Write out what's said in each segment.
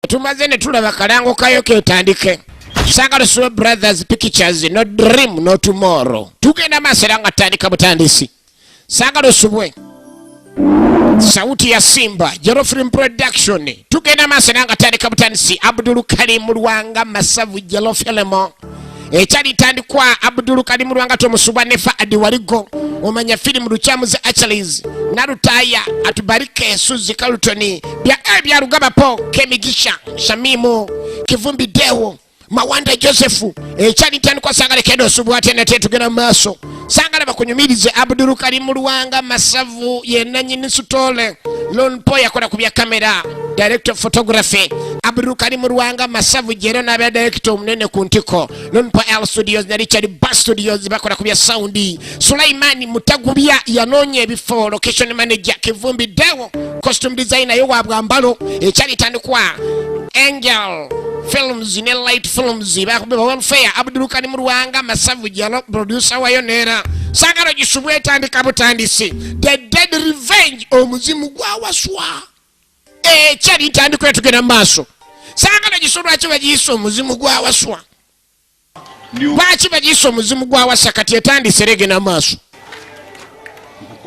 tumaze ne tulaba kalango kayo ketandike. Sagala Suwe Brothers Pictures, no dream, no tomorrow. Tugenda maseranga tandika butandisi. Sagala Suwe. Sauti ya Simba, Jero Film Production. Tugenda maseranga tandika butandisi. Abdul Karim Rwanga Masavu Jero Filmo. Echali tandikwa Abdul Karim Rwanga Tomusuba Nefa Adiwarigo. Omanya film Ruchamuze Achaliz. Narutaya atubarike Suzi Kalutoni. Bia Rugaba Po Kemigisha Shamimu Kivumbi Dewo Mawanda Josefu echali tani kwa Sangale Kedo Subuate na tetu gena maso Sangale bakunyumirize Abdul Karim Rwanga Masavu yenanyi nisutole Lone Poya kuna kubia kamera Director of Photography Abdul Karim Rwanga Masavu jero na bia director mnene kuntiko Lone Poya Studios na Richard Bass Studios bakuna kubia soundi Sulaimani Mutagubia yanonye before location manager Kivumbi Dewo costume designer yo wabwambalo echali tani kwa Angel Films in Light Films bakubeba fair Abdul Karim Rwanga Masavu jalo producer wayo nera Sagala Jisubwe tandika butandisi The Dead Revenge Omuzimu gwa waswa chali tandika tugena maso Sagala Jisubwe achiba jiso Omuzimu gwa waswa Bachiba jiso Omuzimu gwa wasa kati etandise rege na maso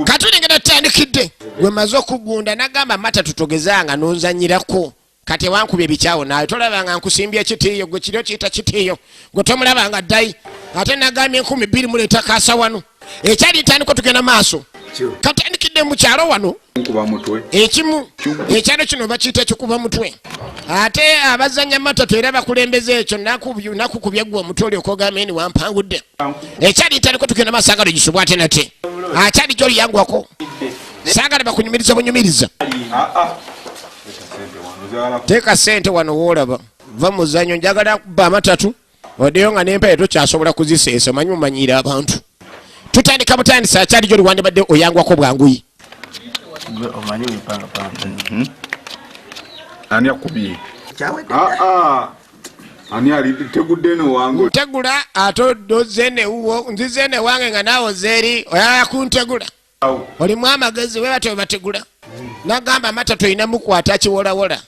Katuni ngena tandikide gwe mazo kugunda nagamba mata tutogezanga nonzanyirako kati wankubye bichawo nayo tolabanga nkusimbye kitiyo gwe kiryo kita kitiyo gwe tomulabanga dai ate nagamye 12 muleta kasa wano echali tandiko tugena maso kati andikide mu kyalo wano nkuba mutwe ekimu ekyalo kino bakita kikuba mutwe ate abazanya mata teraba kulembeze ekyo nakukubye gwe mutole okogameni wampangudde echali tandiko tugena maso Sagala Jisubwe ate nate achali joli yangu wako Sagala bakunyumiriza bunyumiriza Teka sente wano wolaba va muzanyo njagala kuba matatu odeyo nga nempa eto kyasobola kuziseesa manyi mumanyira abantu tutandika butandisa akyali joli wande badde oyangwako bwanguyi omanyi wipanga panga ani akubi ani ali tegudde no wangu tegula ato dozene uwo nzizene wange nga nawo zeri oyaya kuntegula oli mwamagezi we bato bategula nagamba matatu ina mukwata kiwola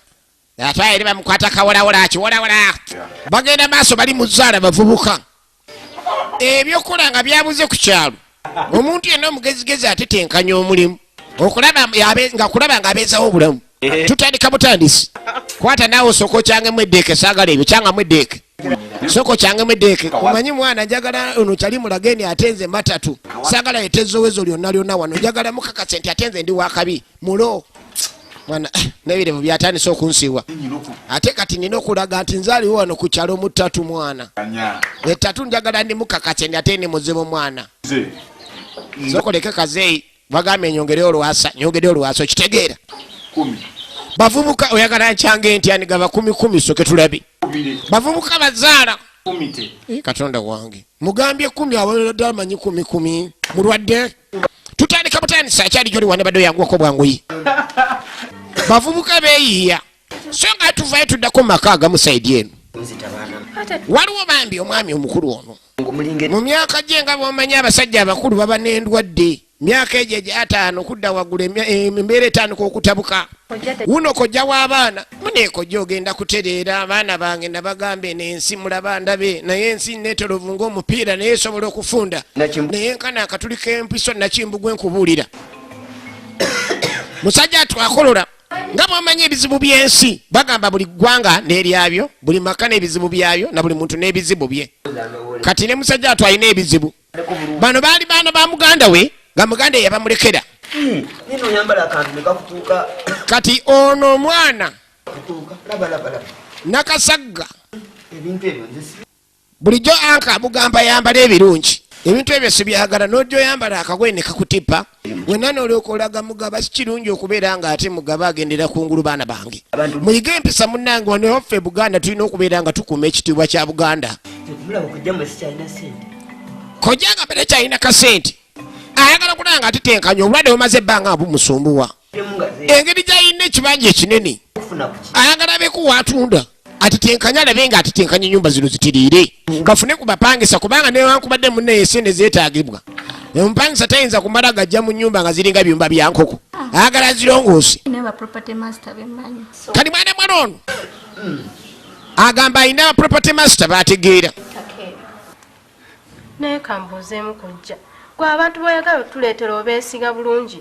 atwaye eri bamukwata kawola kiwola bagenda maaso bali muzala bavubuka ebyokola nga byabuze ku kyalo omuntu yenna omugezigezi atetenkanya omulimu okulaba nga abeezawo obulamu tutandika butandisi kwata naawe soko kyange mweddeeke Sagala ebyo kyanga mweddeeke soko kyange mweddeeke omanyi mwana njagala ono kyali mulageni atenze matatu Sagala yetezowezo lyonna wano njagala mukakase nti atenze ndi wakabi mulo mwana nebirevu byatandise okunsiwa ate kati nina okulaga nti nzaaliwo wano ku kyalo mu ttatu mwana ettatu njagala ndi mukakase ndi ate ne muzibu mwana sokoleke kazeyi bagambe nyongere olwaso kitegeera bavubuka oyagala nkyange nti ani gaba 10 soke tulabi bavubuka bazaala katonda wange mugambye 10 abalala amanyi 10 mulwadde tutandika butandisa akyali joli wane badde oyangwako bwanguyi bavubuka beeyiya so nga tuvayo tuddako maka agamu saidi eno waliwo bambi omwami omukulu ono mu myaka gye nga bwomanyi abasajja abakulu baba n'endwadde myaka egyo gy'ataano kudda waggulu embeera etandika okutabuka wuno kojja w'abaana muneekojja ogenda kutereera abaana bange nabagambe n'ensi mulaba ndabe naye ensi neetolovu ng'omupiira naye esobola okufunda naye nkana akatuli k'empiso nakimbugwe nkubuulira musajja atwakolola nga bw'amanyi ebizibu by'ensi bagamba buli ggwanga n'eryabyo buli maka n'ebizibu byabyo na buli muntu n'ebizibu bye kati ne musajja atwalina ebizibu bano baali baana ba muganda we nga muganda yabamulekera kati ono omwana nakasagga bulijjo anka amugamba yambala ebirungi ebintu ebyo sibyagala n'ojja oyambala akagoye ne kakutipa wenna n'olyoka olaga mugaba si kirungi okubeera nga ate mugaba agendera kungulu baana bange muyige empisa munnange wano ffe Buganda tulina okubeera nga tukuuma ekitiibwa kya Buganda kojja nga mbere kyalina kasente ayagala kulanga atitenkanya obulwadde bumaze ebbanga nga bumusumbuwa engeri gyalina ekibanja ekinene ayagala abeeko watunda atitenkanya alabe nga atitenkanya ennyumba zino zitiriire ngafune ku bapangisa kubanga newankubadde munne esente zeetaagibwa Empangisa tayinza kumala gajja mu nnyumba nga ziringa byumba bya nkoko. Ayagala zirongoosi. Kati mwana mwana ono agamba ayina aba property master bategeera. Naye kambuuzeemu kujja. Gwe abantu boyagala otuleetera obeesiga bulungi.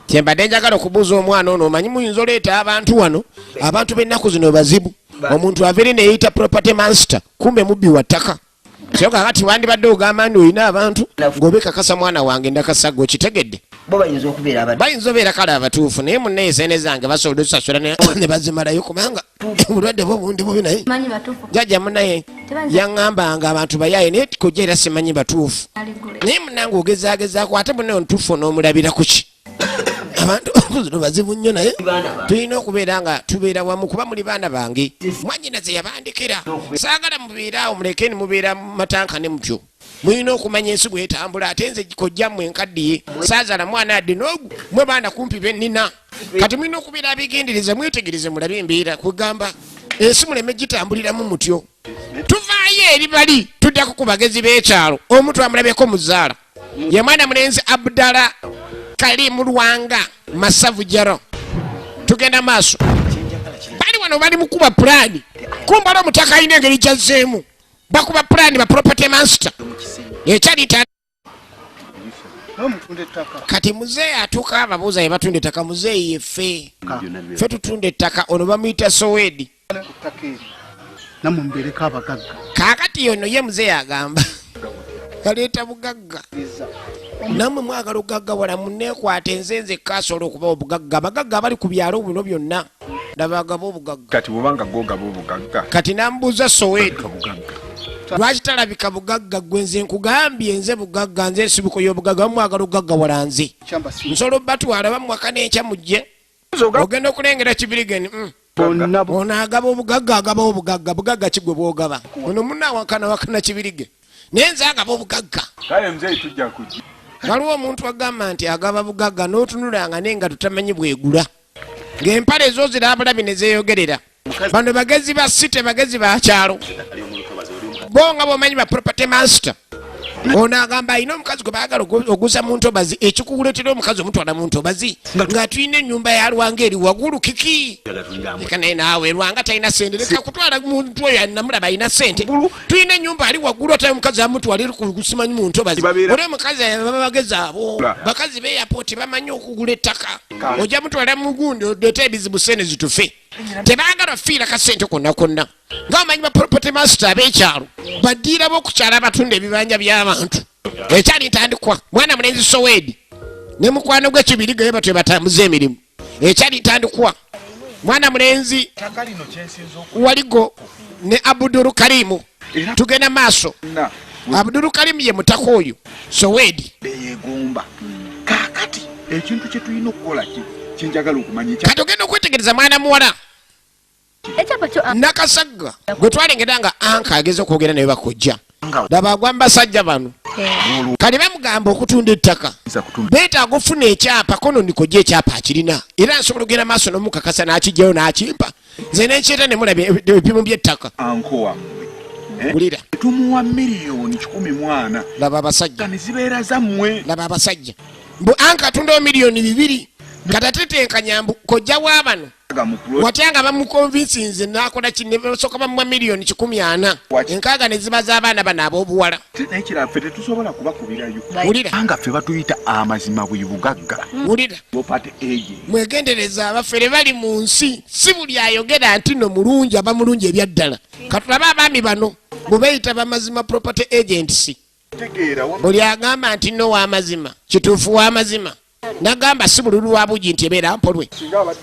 Kyembadde njagala okubuuza omwana ono omanyi muyinza oleeta abantu wano abantu b'ennaku zino bazibu. Omuntu aveere neeyita property master kumbe mubbi wa ttaka. So kakati wandibadde ogamba nti olina abantu ng'obekakasa mwana wange ndakasagga okitegedde. Bayinza obeera kale abatuufu naye munne esene zange basobola osasula ne bazimalayo kubanga obulwadde bwo bundi bubi naye jjajja munnaye yaŋŋambanga abantu bayaye naye kojja era simanyi batuufu naye munnange ogezaagezaako ate munne ontuufu onoomulabira ku ki abantu okuzino bazibu nnyo naye tulina okubeera nga tubeera wamu kuba muli baana bange mwanyina ze yabandikira saagala mubeeraawo mulekeni mubeera mu matanka ne mutyo muyina okumanya ensi bwetambula ate nze kojjammwe enkaddiye saazala mwana adde n'ogu mwe baana kumpi bennina kati mulina okubeera abegendereza mwetegereze mulabe embeera kugamba ensi muleme gitambuliramu mutyo tuvaayo eri bali tuddako ku bagezi b'ekyalo omu twamulabeko muzaala ye mwana mulenzi Abdala Kalimu Lwanga Masavu Jaro tugenda maaso bali wano bali mukuba pulaani kumbala omutaka alina engeri gyazzeemu bakuba pulaani ba property master ekyalita kati muzeeyi atuuka ababuuza ye batunda ettaka muzeeyi yeffe ffe tutunda ettaka ono bamuyita Sowedi kaakati yono ye muzeeyi agamba kaleeta bugagga nammwe mwagala obugagga wala munneekwata enzenze kaasobola okuba obugagga abagagga abali ku byalo buno byonna ndabagaba obugagga kati bwobanga gwogaba obugagga kati nambuuza Sowedi lwaki talabika bugagga gwe nze nkugambye nze bugagga nze ensibuko y'obugagga bamwagala obugagga wala nze nsobola obbatwala bamuwaka n'enkya mujje ogenda okulengera Kibirigeni ono agaba obugagga agabawo obugagga bugagga kigwe bwogaba ono munaawakana Kibirige naye nze agaba obugagga kale mzeeyi tujja kujja waliwo omuntu agamba nti agaba bugagga n'otunulanga naye nga tutamanyi bwegula ng'empale ezo zirabulabi ne zeeyogerera bano bagezi ba site bagezi ba kyalo bo nga bwomanyi ba property master ono agamba alina omukazi gwe baagala oguza mu ntobazi ekikukuleetera omukazi omutwala mu ntobazi nga tulina ennyumba ya Lwanga eri waggulu kiki eka naye naawe Lwanga talina sente leka kutwala muntu oyo namulaba alina sente tulina ennyumba ali waggulu ate omukazi amutwala eri kusimanyi mu ntobazi oli omukazi baba bagezi abo bakazi beyapooti bamanyi okugula ettaka ojja mutwala mu gundi odeeta ebizibu sene zitufe tebaagala fiira kasente konna konna nga omanyi ba property master ab'ekyalo baddiira b'okukyala abatunda ebibanja by'abantu ekyali ntandikwa mwana mulenzi Sowedi ne mukwano gwe Kibirige ye batwe batambuza emirimu ekyali ntandikwa mwana mulenzi waligo ne Abdul Kalimu tugenda maaso Abdul Kalimu ye mutaka oyo Sowedi yegomba kakati ekintu kye tulina okukola kinjagala okumanya kati ogenda okwetegereza mwana muwala nakasagga gwe twalengera nga anka ageze okwogera naye bakojja laba agwa mbasajja bano kali bamugamba okutunda ettaka beetaaga ofuna ekyapa kono nikojja ekyapa akirina era nsobola ogenda maaso n'omukakasa n'akijjayo n'akimpa nze nenkyeta ne mulaba ebipimu by'ettaka gulira tumuwa miliyoni 10 mwana laba abasajja nizibeera zammwe laba abasajja mbu anka atundawo miliyoni 2 katatetenkanya mbu kojja w'abano watyanga bamukonvinsinze nakola kinesoka bamuwa miliyoni 14 enkaaga ne ziba z'abaana bano ab'obuwala nekiraffe tetusobola kubakubirayo wulira anga ffe batuyita amazima bwe bugagga wulira bopate ege mwegendereza abafere bali mu nsi si buli ayogera nti no mulungi aba mulungi ebyaddala katulabe abaami bano bwebeyita bamazima property agency buli agamba nti no w'amazima kituufu w'amazima nagamba si bululu wa bugi nti ebeera mpolwe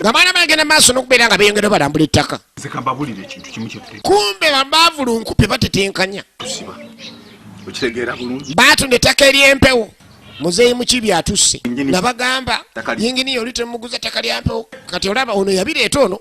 nga baana bagenda maaso n'okubeera nga beeyongera balambula ettaka kumbe babaavulu nkupe batetenkanya baatunda ettaka ery'empewo muzeeyi mukibi atusse nabagamba yinginiyo oli temuguza ttaka lyampewo kati olaba ono yabireeta ono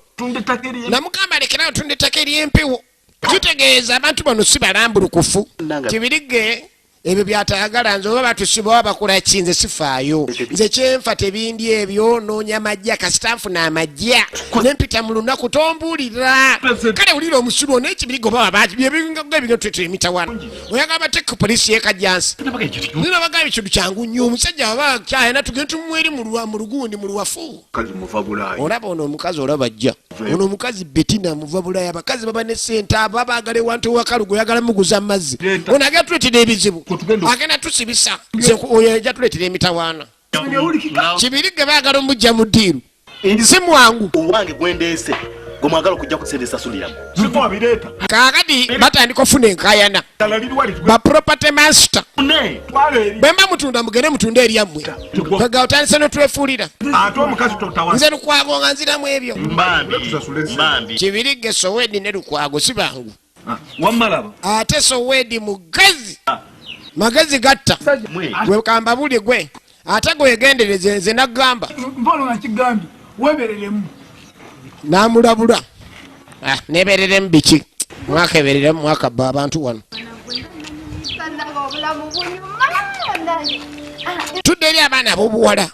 namugamba lekerawo tunda ettaka ery'empewo kitegeeza abantu bano si balambulukufu Kibirige ebyo byatayagala nze oba batusiba oba bakola ki nze sifaayo nze kyenfa tebindi ebyo noonya amajja kasita nfuna amajja nempita mu lunaku tombuulira kale wulira omusibo n'ekibirigo baba baebingo twetera emitawana oyagala bateeka polisi y'ekajjansi nina bagamba ekintu kyangu nnyo omusajja waba kyayina tugende tumweri mu lugundi mu luwafu olaba ono omukazi olaba ajja ono omukazi betina muva bulaaya abakazi baba ne sente abo abaagala ewantu owakalugo oyagala muguza mazzi ono agenda tuleetera ebizibu agenda tusibisa oyo ajja tuleetera emitawaana kibirige baagala omujja mu ddiiru si mwangu owange gwendeese gwemwagala okujja kusente sasuliramu kaakati batandika ofuna enkayana baproperty master bwemba mutunda mugende mutunda eryammwe kwega otandise notwefuulira nze lukwago nga nziramu ebyo kibirige Sowedi ne lukwago si bangu ate Sowedi mugazi magezi gatta wekamba buli gwe ate gwegendereze nze nagamba namulabula nebereremu biki mwaka ebereremu mwaka bba abantu wano tudde eri abaana ab'obuwala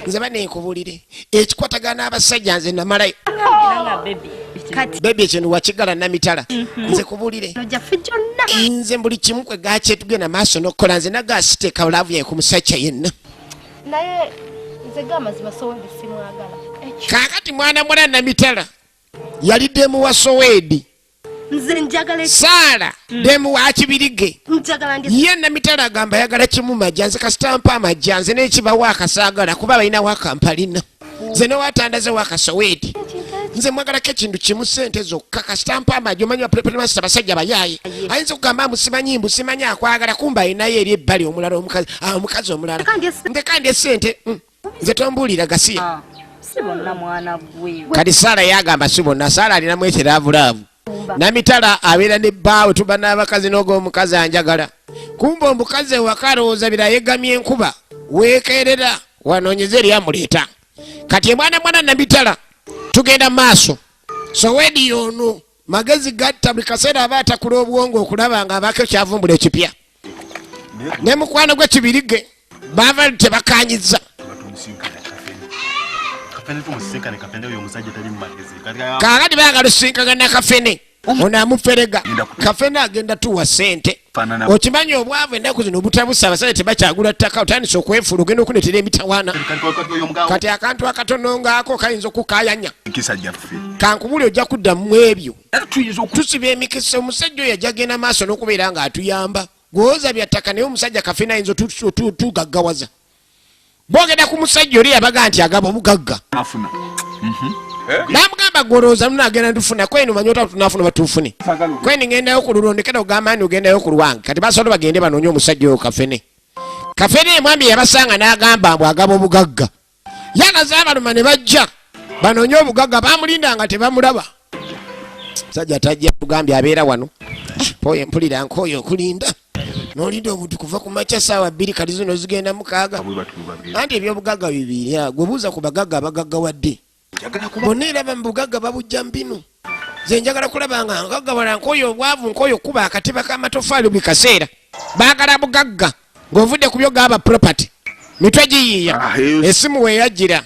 nze banenkubulire ekikwatagana abasajja nze namalayo bebi ekintu wakigala namitala nze kubulire nze buli kimu kwe gaky tugenda maaso nokukola nze nagasiteeka olavu yaye ku musajja yenna kakati mwana mwana namitala yali demu wa Sowedi Saala demu wa Kibirige ye namitala agamba yagala kimu majja nze kasitampa amajja nze n'ekibawa akasaagala kuba balinawo akampalina nze newatandaze waka Sowedi nze mwagalako ekintu kimu sente zokka kasitampa amajja omanyi bapreperemasita basajja bayaaye ayinza okugamba musimanyi mbusimanyi akwagala kumba alinayo eri ebbali omulala omukazi omulala nze kandi esente nze tombuulira gasiya kati Saala yagamba si bonna Saala alinamu ekiraavuulaavu namitala abeera ne bbaawe tuba n'abakazi n'ogw'omukazi anjagala kumba omukazi ewaka alowooza bira yegamye enkuba weekeerera wanoonyeza eri amuleeta kati mwana mwana namitala tugenda maaso Sowedi ono magezi gatta buli kaseera aba atakula obwongo okulaba nga abaako kyavumbula ekipya ne mukwano gwe Kibirige baava tebakanyiza kakati baagala osinkagana Kafene ono amuferega Kafene agenda tuwa sente okimanyi obwavu ennaku zino obutabusa abasajja tebakyagula ttaka otandise okwefula ogenda okuneetera emitawaana kati akantu akatono ngaako kayinza okukayanya kankubuli ojja kuddamu ebyo tusiba emikisa omusajja oyo ajja genda maaso n'okubeera nga atuyamba gwoza byattaka naye omusajja Kafene ayinza tugaggawaza bogenda ku musajja oli yabaga nti agaba obugagga namugamba golooza munagenda ntufuna kwenu manyi ota tunafuna batufune kweni ngendayo ku lulondekera ogamba nti ogendayo ku lwange kati basobola bagende banoonye omusajja oyo Kafene mwami yabasanga n'agamba mbw agaba obugagga yalaze abaluma ne bajja banoonye obugagga bamulinda nga tebamulaba musajja tajja tugambye abeera wano poye mpulira nkooyo okulinda nolinda obuti kuva ku makya saawa 2 kati zino zigenda 6 anti ebyobugagga bibiri gwe buuza ku bagagga abagagga wadde bonna eraba mu bugagga babujja mbinu ze njagala kulaba nga nkagabala nkooyo obwavu nkooyo kuba akatiba k'amatofaali buli kaseera baagala bugagga ng'ovudde ku byo gaba property mitwe giyiiya esimu weeyajjira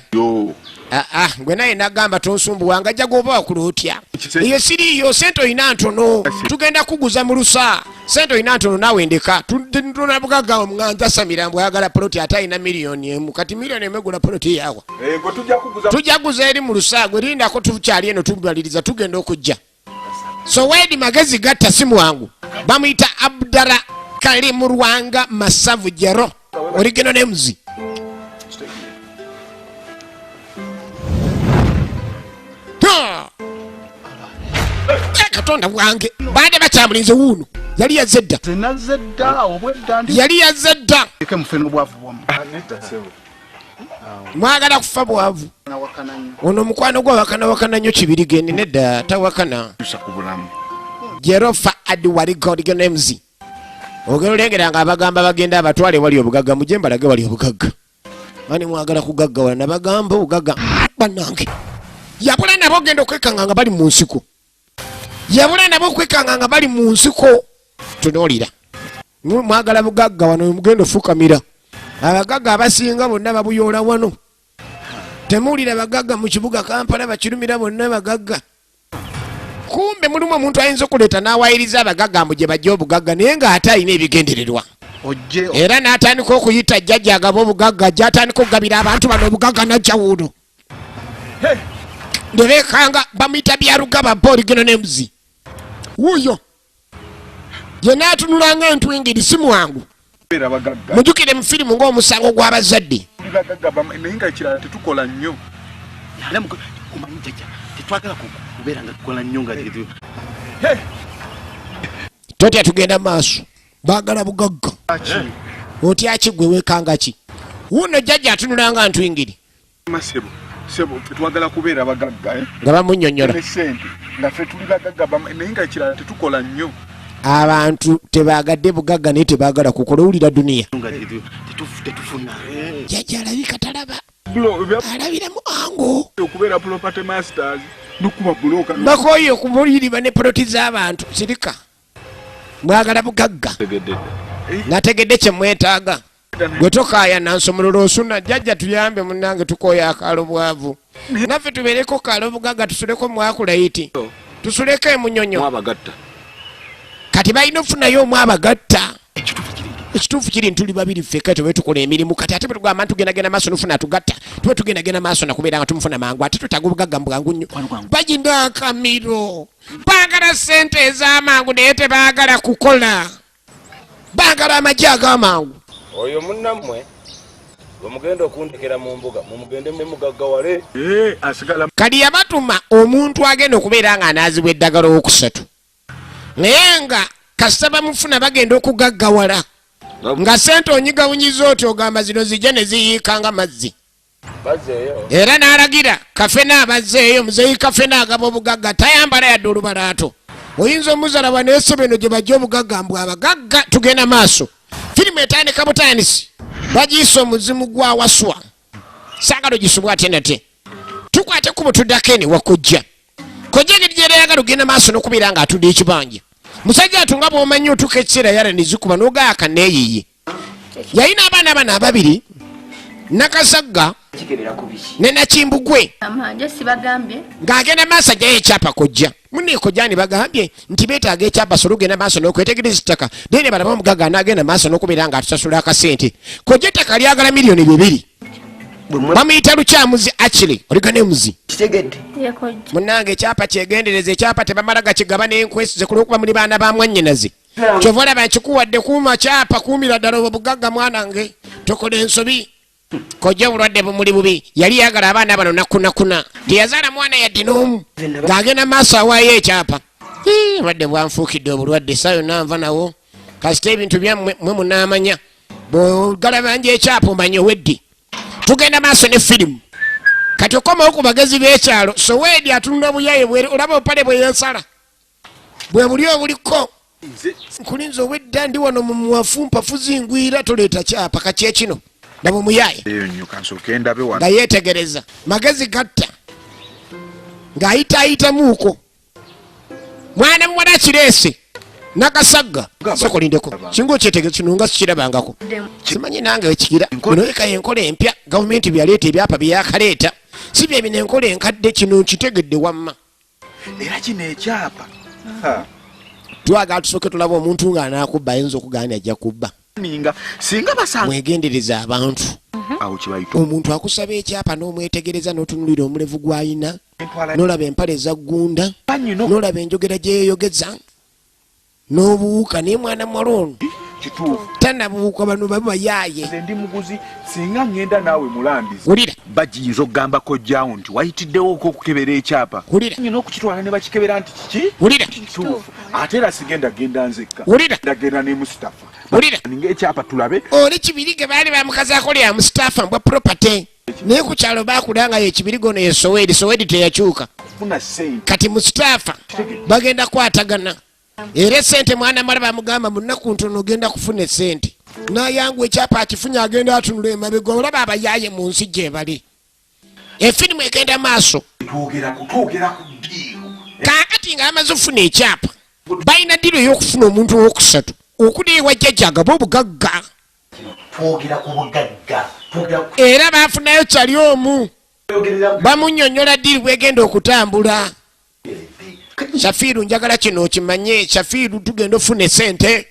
gwe naye nagamba tonsumbuwanga ajja gwoba wakula otya eyo siriiyo sente oyina ntono tugenda kuguza mu lusa sente oyina ntono naawe ndeka tuna bugagga omwanza samira mbw ayagala poloti ate ayina miliyoni emu kati miliyoni emu egula poloti yawa tujja kuguza eri mu lusa gwe lindako tukyali eno tudwaliriza tugenda okujja Sowedi magezi gatta simu wangu bamuyita Abdara Kalimurwanga Masavu Jero original names katonda bwange baade bakyamulinze wuuno yali yazedda mwagala kufa bwavu ono mukwano gwa wakana nnyo Kibirige nedda tawakana Jerofa Adwarigo names ogero lengera nga abagamba bagenda abatwale wali obugagga mujembalage wali obugagga mani mwagala kugagga na bagamba obugagga banange yabula nabo genda okwekanga nga bali mu nsiko yabula nabo okwekanga nga bali mu nsiko tunolira mwagala bugagga wano mugendo fukamira abagagga abasinga bonna babuyoola wano temuwulira bagagga mu kibuga Kampala bakirumira bonna bagagga kumbe mulimu omuntu ayinza okuleeta n'awayiriza abagagga mbu gye bajja obugagga naye ng'ate alina ebigendererwa era n'atandika okuyita jjajja agaba obugagga ajja atandika okugabira abantu bano obugagga najjawuuno ndebekanga bamuyita byarugaba boligeno n'embuzi wuuyo ye n'atunulanga entwingiri si mwangu mujjukire mu firimu ng'omusango gw'abazadde naye nga ekirala tetukola nnyo totya tugenda maaso baagala bugagga otya kigwe weekanga ki wuno jjajja atunulanga ntwingiri sebo twagala kubeera bagagga nga bamunnyonnyola nga ffe tuli bagagga naye nga ekirala tetukola nnyo abantu tebaagadde bugagga naye tebaagala kukola owulira duniya jjajja alabika talaba alabira mu ango okubeera property masters nokuba buloka bakoye okumuliriba ne poloti z'abantu sirika mwagala bugagga nategedde kye mwetaaga gwe tokaaya nansomolola osuna jjajja tuyambe munnange tukooya akaalo bwavu naffe tubeereko kaalo bugagga tusuleko mwakulayiti tusuleko emunyonyo kati balina okufunayo omwabagatta ekituufu kiri ntuli babiri ffeka tube tukola emirimu kati ate bwetugamba tugendagenda maaso nofuna tugatta tube tugendagenda maaso nakubeera nga tumufuna mangu ate tutaga obugagga mu bwangu nnyo bagina akamiro baagala ssente ez'amangu naye tebaagala kukola baagala amagye ag'amangu oyo munnammwe bwemugenda okundekera mu mbuga mumugende mugaggawale asigala kali yabatuma omuntu agenda okubeera nga anaazibwa eddagala owokusatu naye nga kasita bamufuna bagenda okugaggawala nga sente onyigawunyiza oti ogamba zino zijja ne ziyiikanga mazzi era n'alagira kafena abazzeeyo muzeeyi kafena agaba obugagga tayambala yadde olubalaato oyinza omuzalaba naye sebeno gye bajja obugagga mbw abagagga tugenda maaso firimu etandika butandisi bagiisa omuzimu gwa waswa saagala ogisubwa ate nate tukwate kubo tuddako ene wakojja kojja engeri gyera yagala ogenda maaso n'okubeera ng'atudde ekibanja musajja atunga bw'omanyi otuuka ekiseera yala nezikuba n'ogaaka neeyiye yalina abaana bana ababiri nakasagga ne nakimbugwe ng'agenda maaso ajjayo ekyapa kojja munne kojja ne bagambye nti beetaaga ekyapa sola ogenda maaso n'okwetegereza ettaka naye ne balaba omugagga anaagenda maaso n'okubeera ng'atusasula akasente kojja ettaka lyagala miliyoni 2 bamuyita lukyamuzi akiri oliganemuzi munange ekyapa kyegendereza ekyapa tebamala gakigaba n'enkwesize kulwokuba muli baana ba mwannyinaze kyova olaba nkikuwadde kuuma kyapa kuumira ddala obwo bugagga mwanange tokola ensobi kojja obulwadde bumuli bubi yali yagala abaana bano nakunakuna teyazaala mwana yadde n'omu ng'agenda maaso awaayo ekyapa obulwadde bwanfuukidde obulwadde sayo nanva nawo kasita ebintu byammwe mwe munaamanya bw'ogalabanja ekyapa omanye oweddi tugenda maaso ne firimu kati okomawo ku bagezi b'ekyalo soweedi atunda buyaye bwere olaba opale bwe yansala bwe buli obuliko nkulinza owedda ndi wano mu muwafu mpafu zingwira toleeta kyapa kakyekino nabo muyaye nga yeetegereza magezi gatta ng'ayitaayitamuuko mwana muwala kireese nakasagga sokolindeko kinga okyetegeza kino nga sikirabangako simanyi nange wekikira bino eka enkola empya gavumenti byaleeta ebyapa byeyakaleeta si bye bino enkola enkadde kino nkitegedde wamma era kino ekyapa twagala tusooke tulaba omuntu ng'anaakubba ayinza okugaana ajja kubba singa basanga mwegendereza abantu awo kibayita omuntu akusaba ekyapa n'omwetegereza n'otunulira omulevu gw'ayina n'olaba empale ezaggunda n'olaba enjogera gyeyeyogeza n'obuwuka naye mwana muwala ono tanabuwuka bano babayaaye ndi muguzi singa ngenda naawe mulambizi wulira bagiyinza okugambako jjawo nti wayitiddewo okukebera ekyapa wulira nyina okukitwala ne bakikebera nti kiki wulira ate era sigenda genda nzekka wulira ndagenda ne Mustafa wulira ninga ekyapa tulabe oli kibirige baali bamukazaako lya Mustafa mbwa property naye ku kyalo baakulanga ye kibirigo ne soweedi teyakyuka funa sente kati Mustafa bagenda kwatagana era esente mwana mala bamugamba munaku ntono ogenda kufuna esente nayangu ekyapa akifunye agenda atunula emabega olaba abayaaye mu nsi gye bali efirimu egenda maaso kaakati nga bamaze okufuna ekyapa balina ddiiro ey'okufuna omuntu owokusatu okudiwa jjajjaga bobugagga twogera ku bugagga era bafunayo kyali omu bamunyonyola diri bwegenda okutambula. Shafiru njagala kino okimanye. Shafiru tugenda ofuna sente.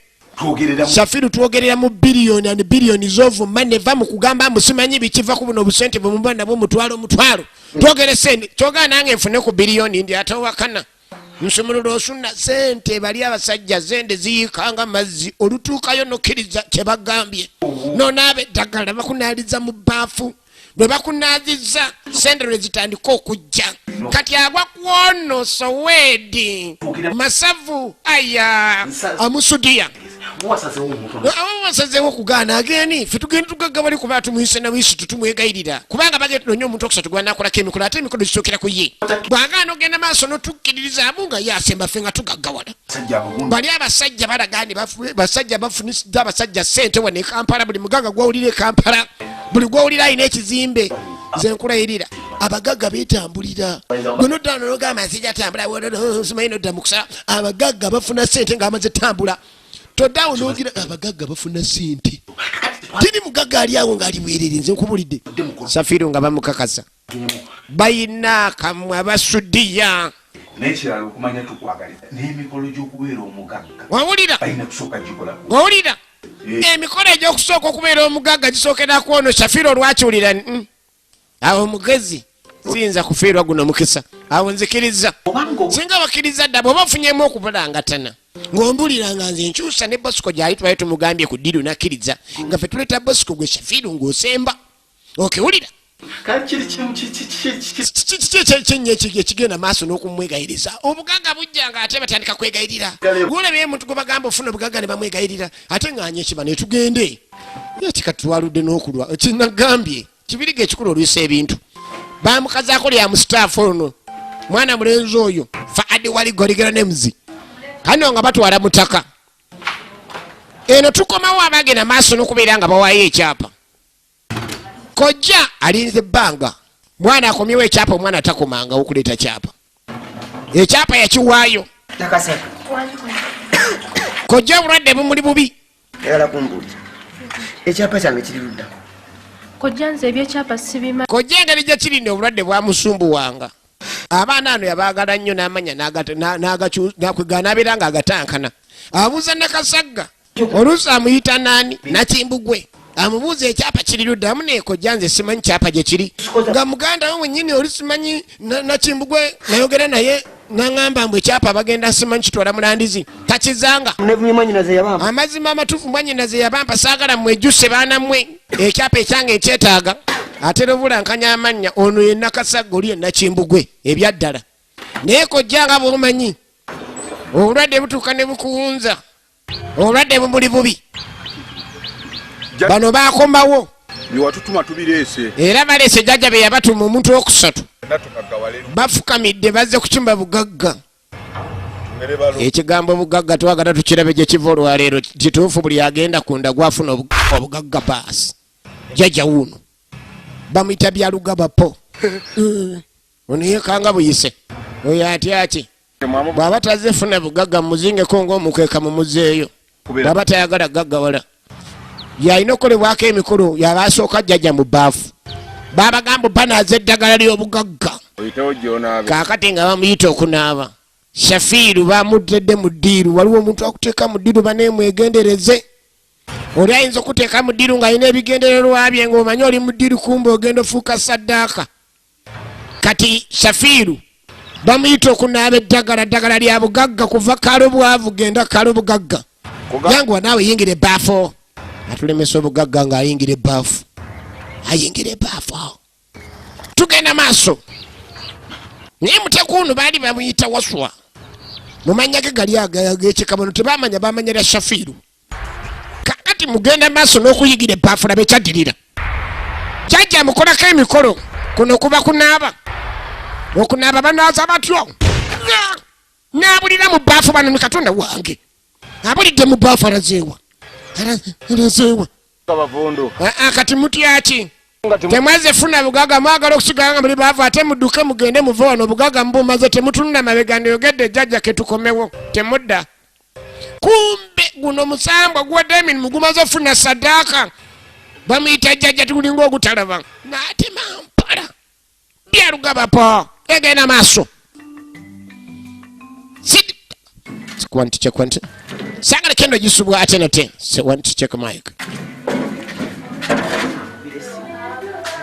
Shafiru twogerera mu biliyoni and biliyoni zovu mane va mu kugamba musimanyi bikiva ku buno busente bwe mubanda bwo mutwalo twogere sente kyoga nange nfune ku biliyoni ndi atawakana nsumululo osuna sente bali abasajja zende ziyikanga mazzi olutuukayo nokkiriza kye bagambye nonaaba eddagala bakunaliza mu baafu bwe bakunaziza sente lwe zitandika okujja kati agwa kwono Soweedi Masavu aya amusudiya wasazewo kugaana ageni fe tugenda tugagga bali kuba tumuyise na wishi tutumwegayirira kubanga bagenda nnyo omuntu okusatu gwanakolako emikono ate emikono gisookera ku ye bwagaana ogenda maaso notukkiririza abunga yasemba fe nga tugaggawala bali abasajja balagaani basajja bafunisiza abasajja sente wano e Kampala buli mugagga gwawulira e Kampala buli gwawulira alina ekizimbe nze nkulayirira abagagga beetambulira gonoddaano nogamba nsijja tambula simanyi nodda mu kusala abagagga bafuna sente ng'amaze tambula todawo nogira abagagga bafuna sente tiri mugagga ali awo ng'ali bwerere nze nkubulidde Safiru nga bamukakasa bayina kamwe abasudiya n'ekirala okumanya tukwagalira n'emikolo gy'okubeera omugagga wawulira balina kusooka gikola wawulira emikolo egy'okusooka okubeera omugagga gisookera kwono Safiru olwakiwulira awo mugezi siyinza kufiirwa guno mukisa awo nzikiriza singa bakiriza dda bw'oba ofunyemu okubulangatana ng'ombuliranga nze nkyusa ne Bosco gyali twali tumugambye ku ddiru nakkiriza nga fe tuleeta Bosco gwe Safiru ng'osemba okiwulira kyenye ekigenda maaso n'okumwegayiriza obugagga bujjanga ate batandika kwegayirira gwolabye muntu gwe bagamba ofuna obugagga ne bamwegayirira ate ng'anya ekiba ne tugende ekikati twaludde n'okulwa kinagambye kibiriga ekikulu olwisa ebintu bamukazaako lya mustaafu ono mwana mulenzi oyo faadi wali goligera nemuzi kano nga batwala mutaka eno tukomawo abagenda maaso n'okubeera nga bawaayo ekyapa kojja alinze ebbanga mwana akomyewo ekyapa omwana takomanga okuleeta kyapa ekyapa yakiwaayo kojja obulwadde bumuli bubi ekyapa kyange kiri ludda kojja nze ebyekyapa sibima kojja engeri gye kirinde obulwadde bwamusumbuwanga abaana ano yabaagala nnyo n'amanya nakwegana abeera nga agatankana abuuza nakasagga oluusi amuyita naani nakimbugwe amubuuza ekyapa kiri ludda amu nekojja nze simanyi kyapa gye kiri nga muganda we mwennyini oli simanyi nakimbugwe nayogera naye naŋŋamba mbu ekyapa bagenda simanyi kitwala mulandizi takizanga amazima amatuufu mwanyinaze yabampa saagala mwejjuse baana mmwe ekyapa ekyange ekyetaaga ate lobulankanya amannya ono ye nakasagga oli ye nakimbugwe ebyaddala naye kojja nga bwomanyi obulwadde butuuka ne bukuwunza obulwadde bumuli bubi bano bakomawo niwatutuma tubireese era baleese jjajja be yabatuma omuntu okusatu bafukamidde bazze kukimba bugagga ekigambo bugagga twagala tukirabe gye kiva olwaleero kituufu buli agenda kunda gwafuna obugagga paasi jjajja wuuno bamuyita byalugabapo ono yekanga buyise oyo atyaki bw'aba tazze funa bugagga muzingeko ng'omukeeka mumuzeeyo bw'aba tayagala gaggawala yalina okukolebwako emikolo yabasooka jjajja mu baafu babagamba banaaza eddagala ly'obugagga kaakati nga bamuyita okunaaba Shafiru bamuddedde mu ddiiru waliwo omuntu akuteeka mu ddiiru baneemwegendereze oli ayinza okuteeka mu ddiiru ng'alina ebigendererwa bye ng'omanyi oli mu ddiiru kumbe ogenda ofuuka saddaaka kati Shafiru bamuyita okunaaba eddagala lya bugagga kuva kalo bwavu genda kalo bugagga yanguwa naawe yingira ebbaafu atulemesa obugagga ng'ayingira ebbaafu ayingira ebbaafu tugenda maaso naye mutekuunu baali bamuyita waswa mumanya ge gali ag'ekikabano tebamanya bamanya lya Shafiru kakati mugenda maaso n'okuyigira ebbaafu labe kyaddirira jjajja mukolako emikolo kuno kuba kunaaba okunaaba banaaza batyo naabulira mu bbaafu bano ni katonda wange abulidde mu bbaafu alazeewa kati mutyaki temweze funa bugagga mwagala okusigala nga muli baavu ate mudduke mugende muve wano obugagga mubumaze temutunula mabega ndiyogedde jjajja ketukomewo temudda kumbe guno musambwa gwa Damien mugumaze funa sadaka bamuyita jjajja tulinga ogutalaba n'atema mpala byalugaba po egenda maaso want to check one sagala kendo gisubwa ate nate so want to check mic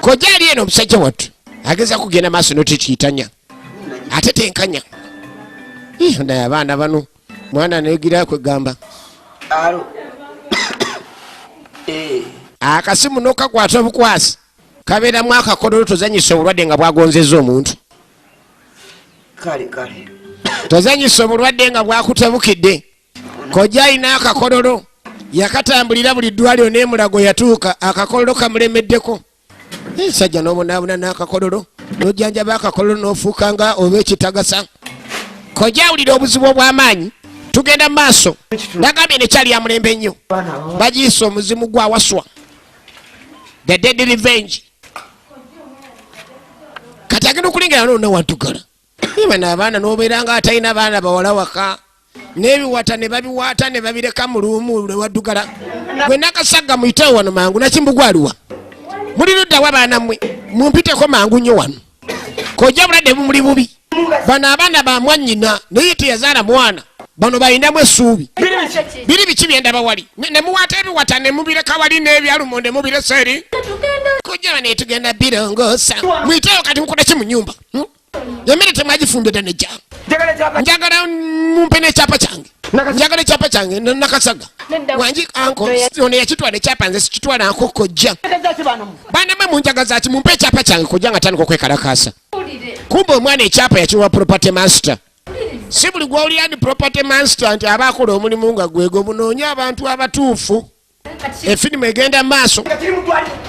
kojali eno musajja wattu ageza kugenda maaso notikiyitanya ate tenkanya naye abaana bano mwana negira kwegamba alo akasimu nokakwata obukwasi kabeeramu akakodolo tozanyisa obulwadde nga bwagonzeza omuntu kale tozanyisa obulwadde nga bwakutabukidde kojja alina akakodolo yakatambulira buli ddwaliro n'emulago yatuuka akakodolo kamulemeddeko sajja n'obonaabona n'akakodolo n'ojjanjaba akakodolo n'ofuuka nga oba ekitagasa kojja awulira obuzibu obw'amaanyi tugenda mu maaso nagambye nekyali ya mulembe nnyo bagiyisa omuzimu gwawaswa the dead revenge kati agenda okulengera nonawaddugala ibana abaana n'obeera nga atalina baana bawala waka n'ebiwata ne babiwaata ne babireka mu luumu lwewaddugala gwe nakasagga muyitewo wano mangu nakimbugwaliwa muli luddawa baana mmwe mumpiteko mangu nnyo wano kojja buladde bumuli bubi bano abaana bamwannyina naye teyazaala mwana bano balinamu essuubi biri biki byendaba wali nemuwaata ebiwata nemubireka wali n'ebyalumonde mubiresa eri kojja bano etugenda birongoosa muyitewo kati mukola ki mu nnyumba emmere temwagifumbye dda nejja njagala mumpe n'ekyapa kyange njagala ekyapa kyange nakasaga wangi anko ono yakitwala ekyapa nze sikitwala anko kojja baana mwe munjagaza ki mumpe ekyapa kyange kojja nga tandika okwekalakaasa kumbe omwana ekyapa yakiwa property master si buli gwawulira ndi property master nti aba akola omulimu nga gwego bunoonya abantu abatuufu efirimu egenda mu maaso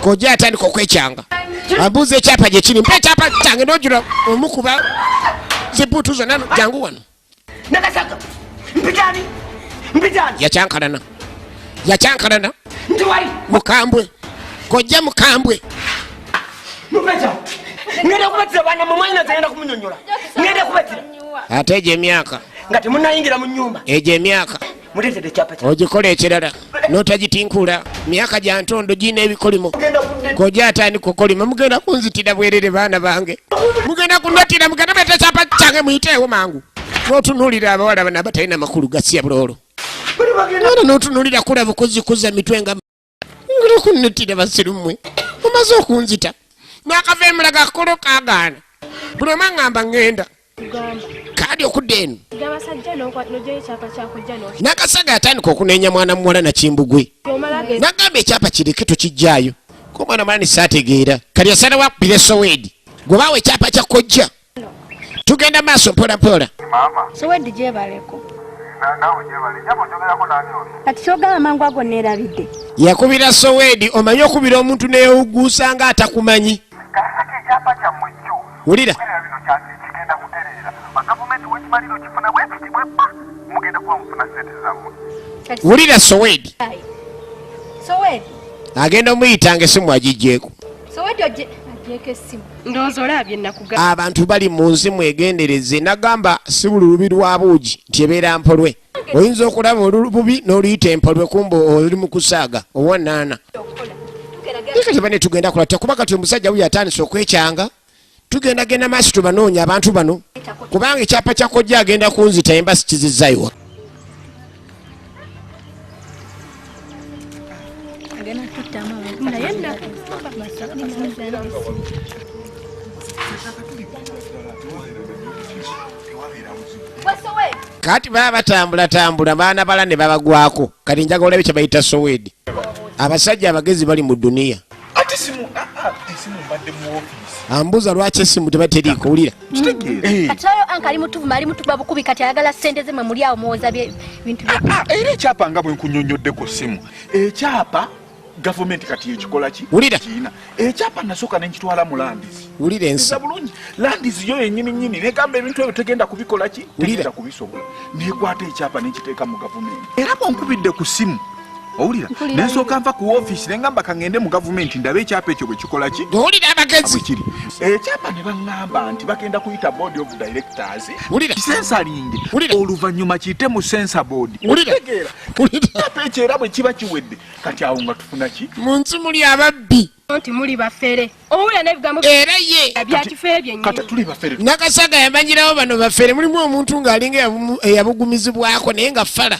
kojja atandika okwekyanga abuuza ekyapa gye kiri mpa ekyapa kyange n'ojula omukuba zibuutu zonna jangu wano yakyankalana mukambwe kojja mukambwe ate egyo emyaka nga temunayingira mu nnyumba egyo emyaka ogikola ekirala n'otagitinkula myaka gya ntondo gina ebikolimo kojja atandika okolima mugenda kunzitira bwerere baana bange mugenda kunotira mugenda beta kyapa kyange muyiteewo mangu n'otunuulira abawala bano abatalina makulu gasya buloolo era n'otunuulira kulaba okuzikuza mitwe nga okunutira basirumwe omaze okunzita n'akava emulaga akakolo kagaana buli oma ngamba ngenda kadi okudda eno nakasaga atandika okunenya mwana muwala nakimbugwe nagamba ekyapa kireke tokijjaayo ko mwana mwana nisaategeera kali asalawo akupira esowedi gwe baawa ekyapa kya kojja tugenda maaso mpolampola sowedi gyebaleko kati kyogamba mangu ago neerabidde yakubira sowedi omanye okubira omuntu neyewuguusa nga atakumanyi wulira wulira sowedi agenda omuyitanga esimu agijjeeko abantu bali mu nzimu egendereze nagamba si buli lubi lwa buugi nti ebeera mpolwe oyinza okulaba olububi n'oluyita empolwe kumba oli mu kusaaga owanaana ekateba ne tugenda kulata kuba kati omusajja wuyo atandise okwekyanga tugenda genda maaso tubanoonya abantu bano kubanga ekyapa kya kojja agenda kunzita embasi kizizzayiwa kati baba batambulatambula baana bala ne babagwako kati njaga olabe kye bayita sowedi abasajja abagezi bali mu duniya ambuza lwaki esimu tebateriiko wulira kati oyo anka ali mutuvu ali mutuba bukubi kati ayagala ssente ze mwe muli awo muwoza bintu era ekyapa nga bwe nkunyonyoddeko simu ekyapa gavumenti kati ekikola ki wulira ekyapa nasooka nenkitwala mu landisi wulira ensa bulungi landisi yo yennyini nnyini negamba ebintu ebyo tegenda kubikola ki tegenda kubisobola nekwata ekyapa nenkiteeka mu gavumenti era bwonkubidde ku simu owulira nensooka nva ku ofiisi nengamba kangende mu gavumenti ndabe ekyapa ekyo bwe kikola ki owulira abagezi kiri ekyapa ne baŋŋamba nti bagenda kuyita board of directors Wulira. kisensalinge Wulira. oluvannyuma kiyite mu sensa board Wulira. Otegeera? Wulira. ekyapa ekyo era bwe kiba kiwedde kati awo nga tufuna ki mu nsi muli ababbi nti muli bafere owulira n'ebigambo era ye byakifere kati byennyini tuli bafere nakasaga yamanyirawo bano bafere mulimu omuntu ng'alinga eyabugumizibwako naye nga fala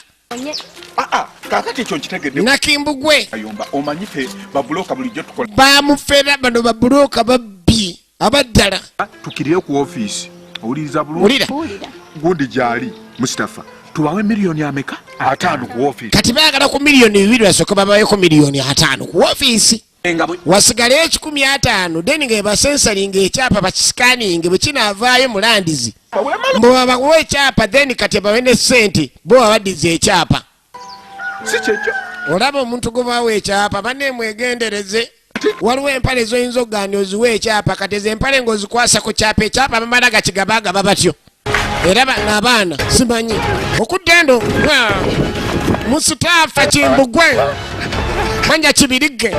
kakati ekyo nkitegedde nakimbugwe ayomba omanyi fe babuloka bulijjo tukola bamufera bano babuloka babbi abaddala tukirire ku ofiisi owuliriza bulungi wulira gundi gyali Mustafa tubawe miliyoni ameka 5 ku ofiisi kati baagala ku miliyoni 2 basooka babaweko miliyoni 5 ku ofiisi wasigaleyo 15 deni nga ebasensalinga ekyapa bakisikaninge bwe kinaavaayo mulandizi mbebabawa ekyapa then kati bawe ne sente bo babaddiza ekyapa si kyekyo olaba omuntu gwebawa ekyapa banemwegendereze waliwo empale zoyinza okugaani oziwa ekyapa kati ezo empale ng'ozikwasa ku kyapa ekyapa bamala gakigabagaba batyo era n'abaana simanyi okudda endo musitaafa kimbugwe manja kibirige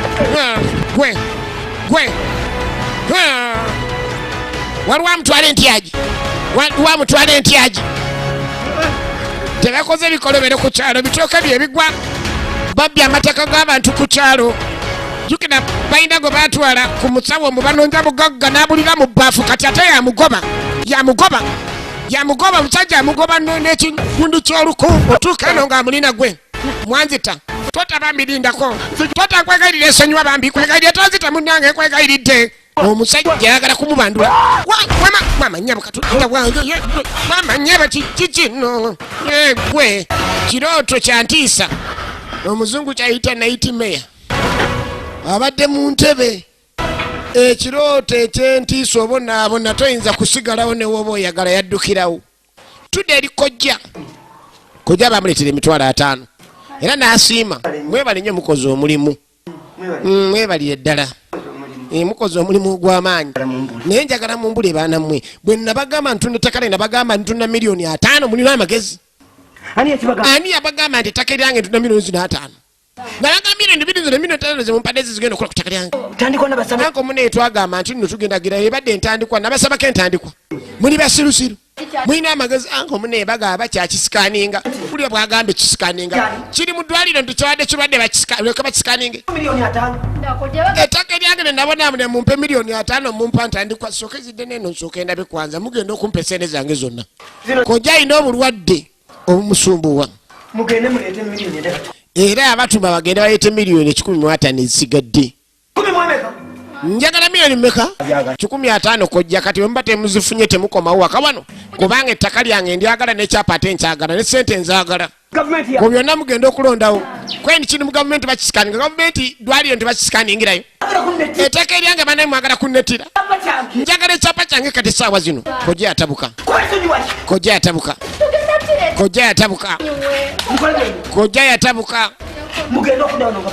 gwe waliwo amutwala entyaji waliwo amutwala entyaji tebakoze ebikolobero ku kyalo bitooka byebigwa babbi amataka g'abantu ku kyalo jukira balina gwe batwala ku musawo mu banonja bugagga n'abulira mu bbaafu kati ate yamugoba omusajja amugoba n'ekigundu ky'oluku otuuka eno ng'amulina gwe mwanzita totaba mirindako totakwegayirira esonyiwa bambi kwegayirira tonzita munnange kwegayiridde omusajja ayagala kumubandula mamanyaba kikino gwe kirooto kyantiisa omuzungu kyayita nightmare abadde mu ntebe ekirooto ekyentiisa obonaabona toyinza kusigalawo newoba oyagala yaddukirawo tudde eri kojja bamuleetera emitwalo 5 era n'asiima mwebale nnyo mukozi omulimu mwebalire ddala mukozi omulimu gw'amaanyi naye njagala mumbule baana mmwe bwe nabagamba ntunda ettaka lye nabagamba ntunda miliyoni 5 mulina amagezi ani yabagamba nti ettaka lyange ntunda miliyoni 5 nabaga miliyoni 2 miliyoni 5 zimumpadde zigenda okukola ku ttaka lyange nanko munaye twagamba nti nno tugendagira ebadde entandikwa nabasabako entandikwa muli basirusiru mulina amagezi anko munaye bagaba bakyakisikaninga buli bwagambe kisikaninga kiri mu ddwaliro nti kyawadde kirwadde bakisikaninge ettaka lyange nenabona mune mumpe miliyoni 5 mumpa ntandikwa sooka ezidde neno nsooka endabe kwanza mugenda okumpa esente zange zonna kojja alina obulwadde obumusumbuwa era abatuma bagenda baleete miliyoni 15 ezisigadde njagala miliyoni mmeka 15 kojja kati wemba temuzifunye temukomawo waka wano kubanga ettaka lyange ndyagala nekyapa ate nkyagala ne sente nzaagala ku byonna mugenda okulondawo kweni kiri mu gavumenti bakisikaninga gavumenti dwaliro ntibakisikaningirayo ettaka eryange banaye mwagala kunnetira njagala ekyapa kyange kati essaawa zino kojja yatabuka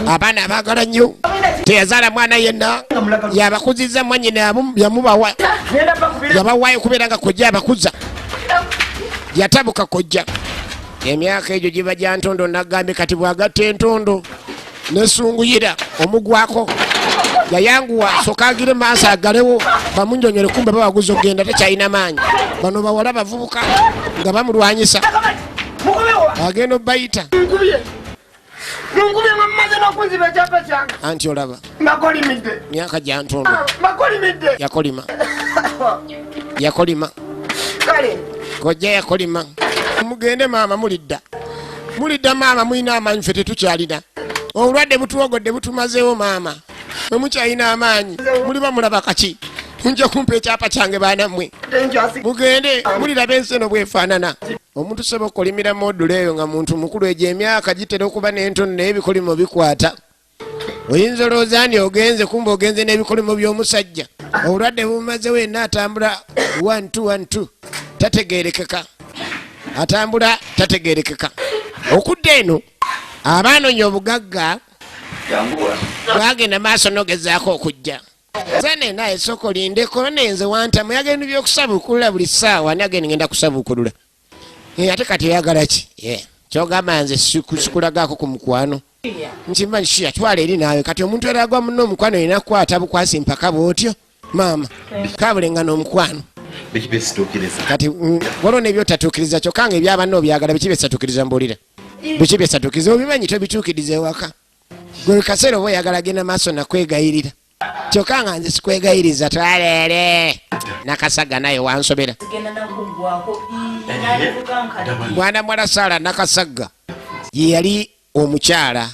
abaana abaagala nnyo teyazaala mwana yenna yabakuzizza mwanyina yamubawa yabawaayo kubeera nga kojja abakuza yatabuka kojja emyaka egyo giba gya ntondo nagambye kati bwagatta entondo nesunguyira omugwako yayanguwa sokagire maaso agalewo bamunjonyere kumbe bawaguza okgenda tekyalina maanyi bano bawala bavubuka nga bamulwanyisa agenda obbayita anti olaba myaka gya ntondo yakolima kojja yakolima mugende maama mulidda maama mulina amaanyi ffe tetukyalina obulwadde butuwogodde butumazeewo maama bwe mukyalina amaanyi muliba mulaba kaki nja kumpa ekyapa kyange baanammwe mugende muliraba ensi eno bwefaanana omuntu soba okukolimira modula eyo nga muntu mukulu egyo emyaka gitera okuba n'entono naye ebikolimo bikwata oyinza olowooza ani ogenze kumba ogenze n'ebikolimo by'omusajja obulwadde bumazewo yenna atambula 1-2-1-2 tategeerekeka atambula tategeerekeka okudda eno abaanoonya obugagga bwagenda maaso nogezaako okujja zane naye soko lindeko nenze wantamu yagenda byokusabukulula buli ssaawa nagenda ngenda kusabukulula ate kati oyagala ki kyogamba nze sikulagaako ku mukwano Nchimba nshia twala eri nawe kati omuntu eragwa muno omukwano erina kukwata bukwasi mpaka bwotyo maama kabulengana omukwano kati waliwo n'ebyotatuukiriza kyokka nga ebyabanna obyagala biki byesatuukiriza mbuulira biki byesatuukiriza obimanyi tobituukiriza ewaka gwe kaseera oba oyagala genda maaso nakwegayirira kyokka nga nze sikwegayiriza twaleere Nakasaga naye wansobera mwana mwala Saala Nakasaga ye yali omukyala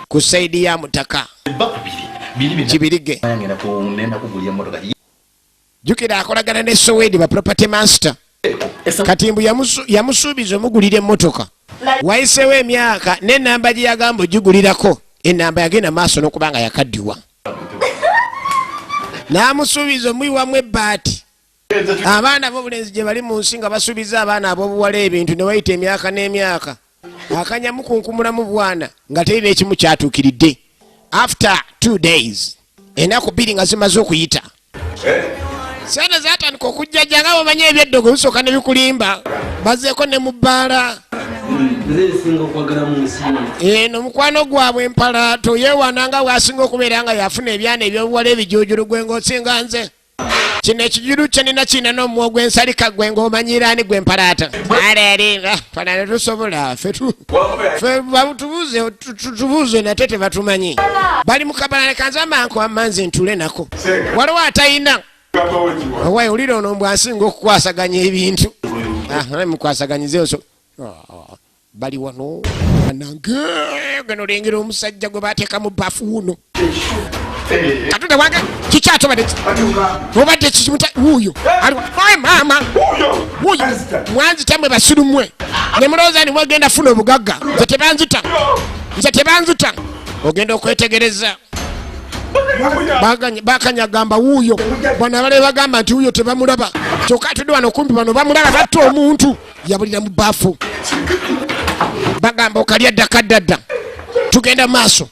ku saidi ya mutaka Kibirige jukira akolagana ne Sowedi ba property master Katimbu yamusuubiza omugulira emmotoka wayiseewo emyaka n'ennamba gye yagamba ogigulirako ennamba yagenda maaso n'okubanga yakaddiwa n'amusuubiza omuyiwamu ebbaati abaana b'obulenzi gye bali mu nsi nga basuubiza abaana ab'obuwala ebintu ne wayita emyaka n'emyaka akanyamu kunkumulamu bwana nga terina ekimu kyatuukiridde after 2 days ennaku 2 nga zimaze okuyita sente zatandika okujjajja nga bamanye ebyeddogo bisooka ne bikulimba bazeeko ne mu bbaala eno mukwano gwabwe empalaato yeewaananga bw'asinga okubeera nga yafuna ebyana ebyobuwala ebijuujulu gwe ng'osinga nze kino ekijulu kye nina kiina n'omuwo gw'ensalika gwe ng'omanyiraani gwe empalaata aleeringa palane tusobola ffe tubuuze nate tebatumanyi bali mu kabalane kanzamanko amanzi ntule nako waliwo atayina owaye olira ono mbw asinga okukwasaganya ebintu mukwasaganyizeoso bali wano anange gano olengera omusajja gwe bateeka mu bafu wuno katonda wange kikyatobadde obadde kikimuta wuuyo oye maama wuuyo mwanzitamwe basulumwe ne mulowooza ni mwagenda funa obugagga nze tebanzita ogenda okwetegereza bakanyagamba wuuyo bwana bale bagamba nti wuuyo tebamulaba kyokka tudde wano kumpi bano bamulaba batta omuntu yabulira mu baafu bagamba okalya ddakaddadda tugenda maaso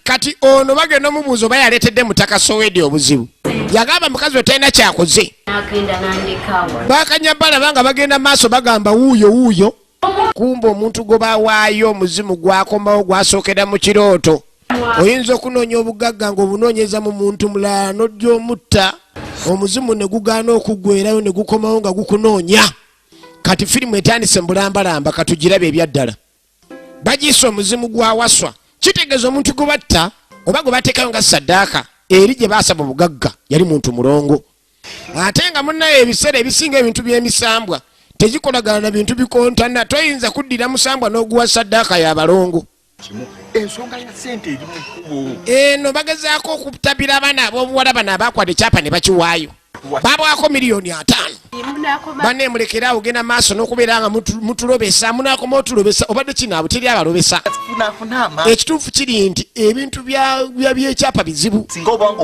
kati ono bagenda omubuuza oba yaleetedde mutaka Sowedi obuzibu yagamba mukazi we talina kyakoze bakanyabala nga bagenda maaso bagamba wuuyo kumba omuntu gwe bawaayo omuzimu gwakomawo gwasookera mu kirooto oyinza okunoonya obugagga ng'obunoonyeza mu muntu mulala n'ojja omutta omuzimu ne gugaana okuggwerayo ne gukomawo nga gukunoonya kati firimu etandise mbulambalamba katugirabe ebyaddala bagiisa omuzimu gwawaswa kitegeeza omuntu gwe batta oba gwe bateekayo nga saddaaka eri gye baasaba obugagga yali muntu mulongo ate nga munnayo ebiseera ebisinga ebintu by'emisambwa tegikolagana na bintu bikontana toyinza kuddira musambwa n'oguwa saddaaka y'abalongo ensonga ya sente eri mu kkubo eno bagezaako okutabira abaana ab'obuwala bano abakwata ekyapa ne bakiwaayo babwako $5,000,000 baneemulekeraawo genda maaso n'okubeera nga mutulobesa munaakoma otulobesa obadde kinaabo teri abalobesa ekituufu kiri nti ebintu byekyapa bizibu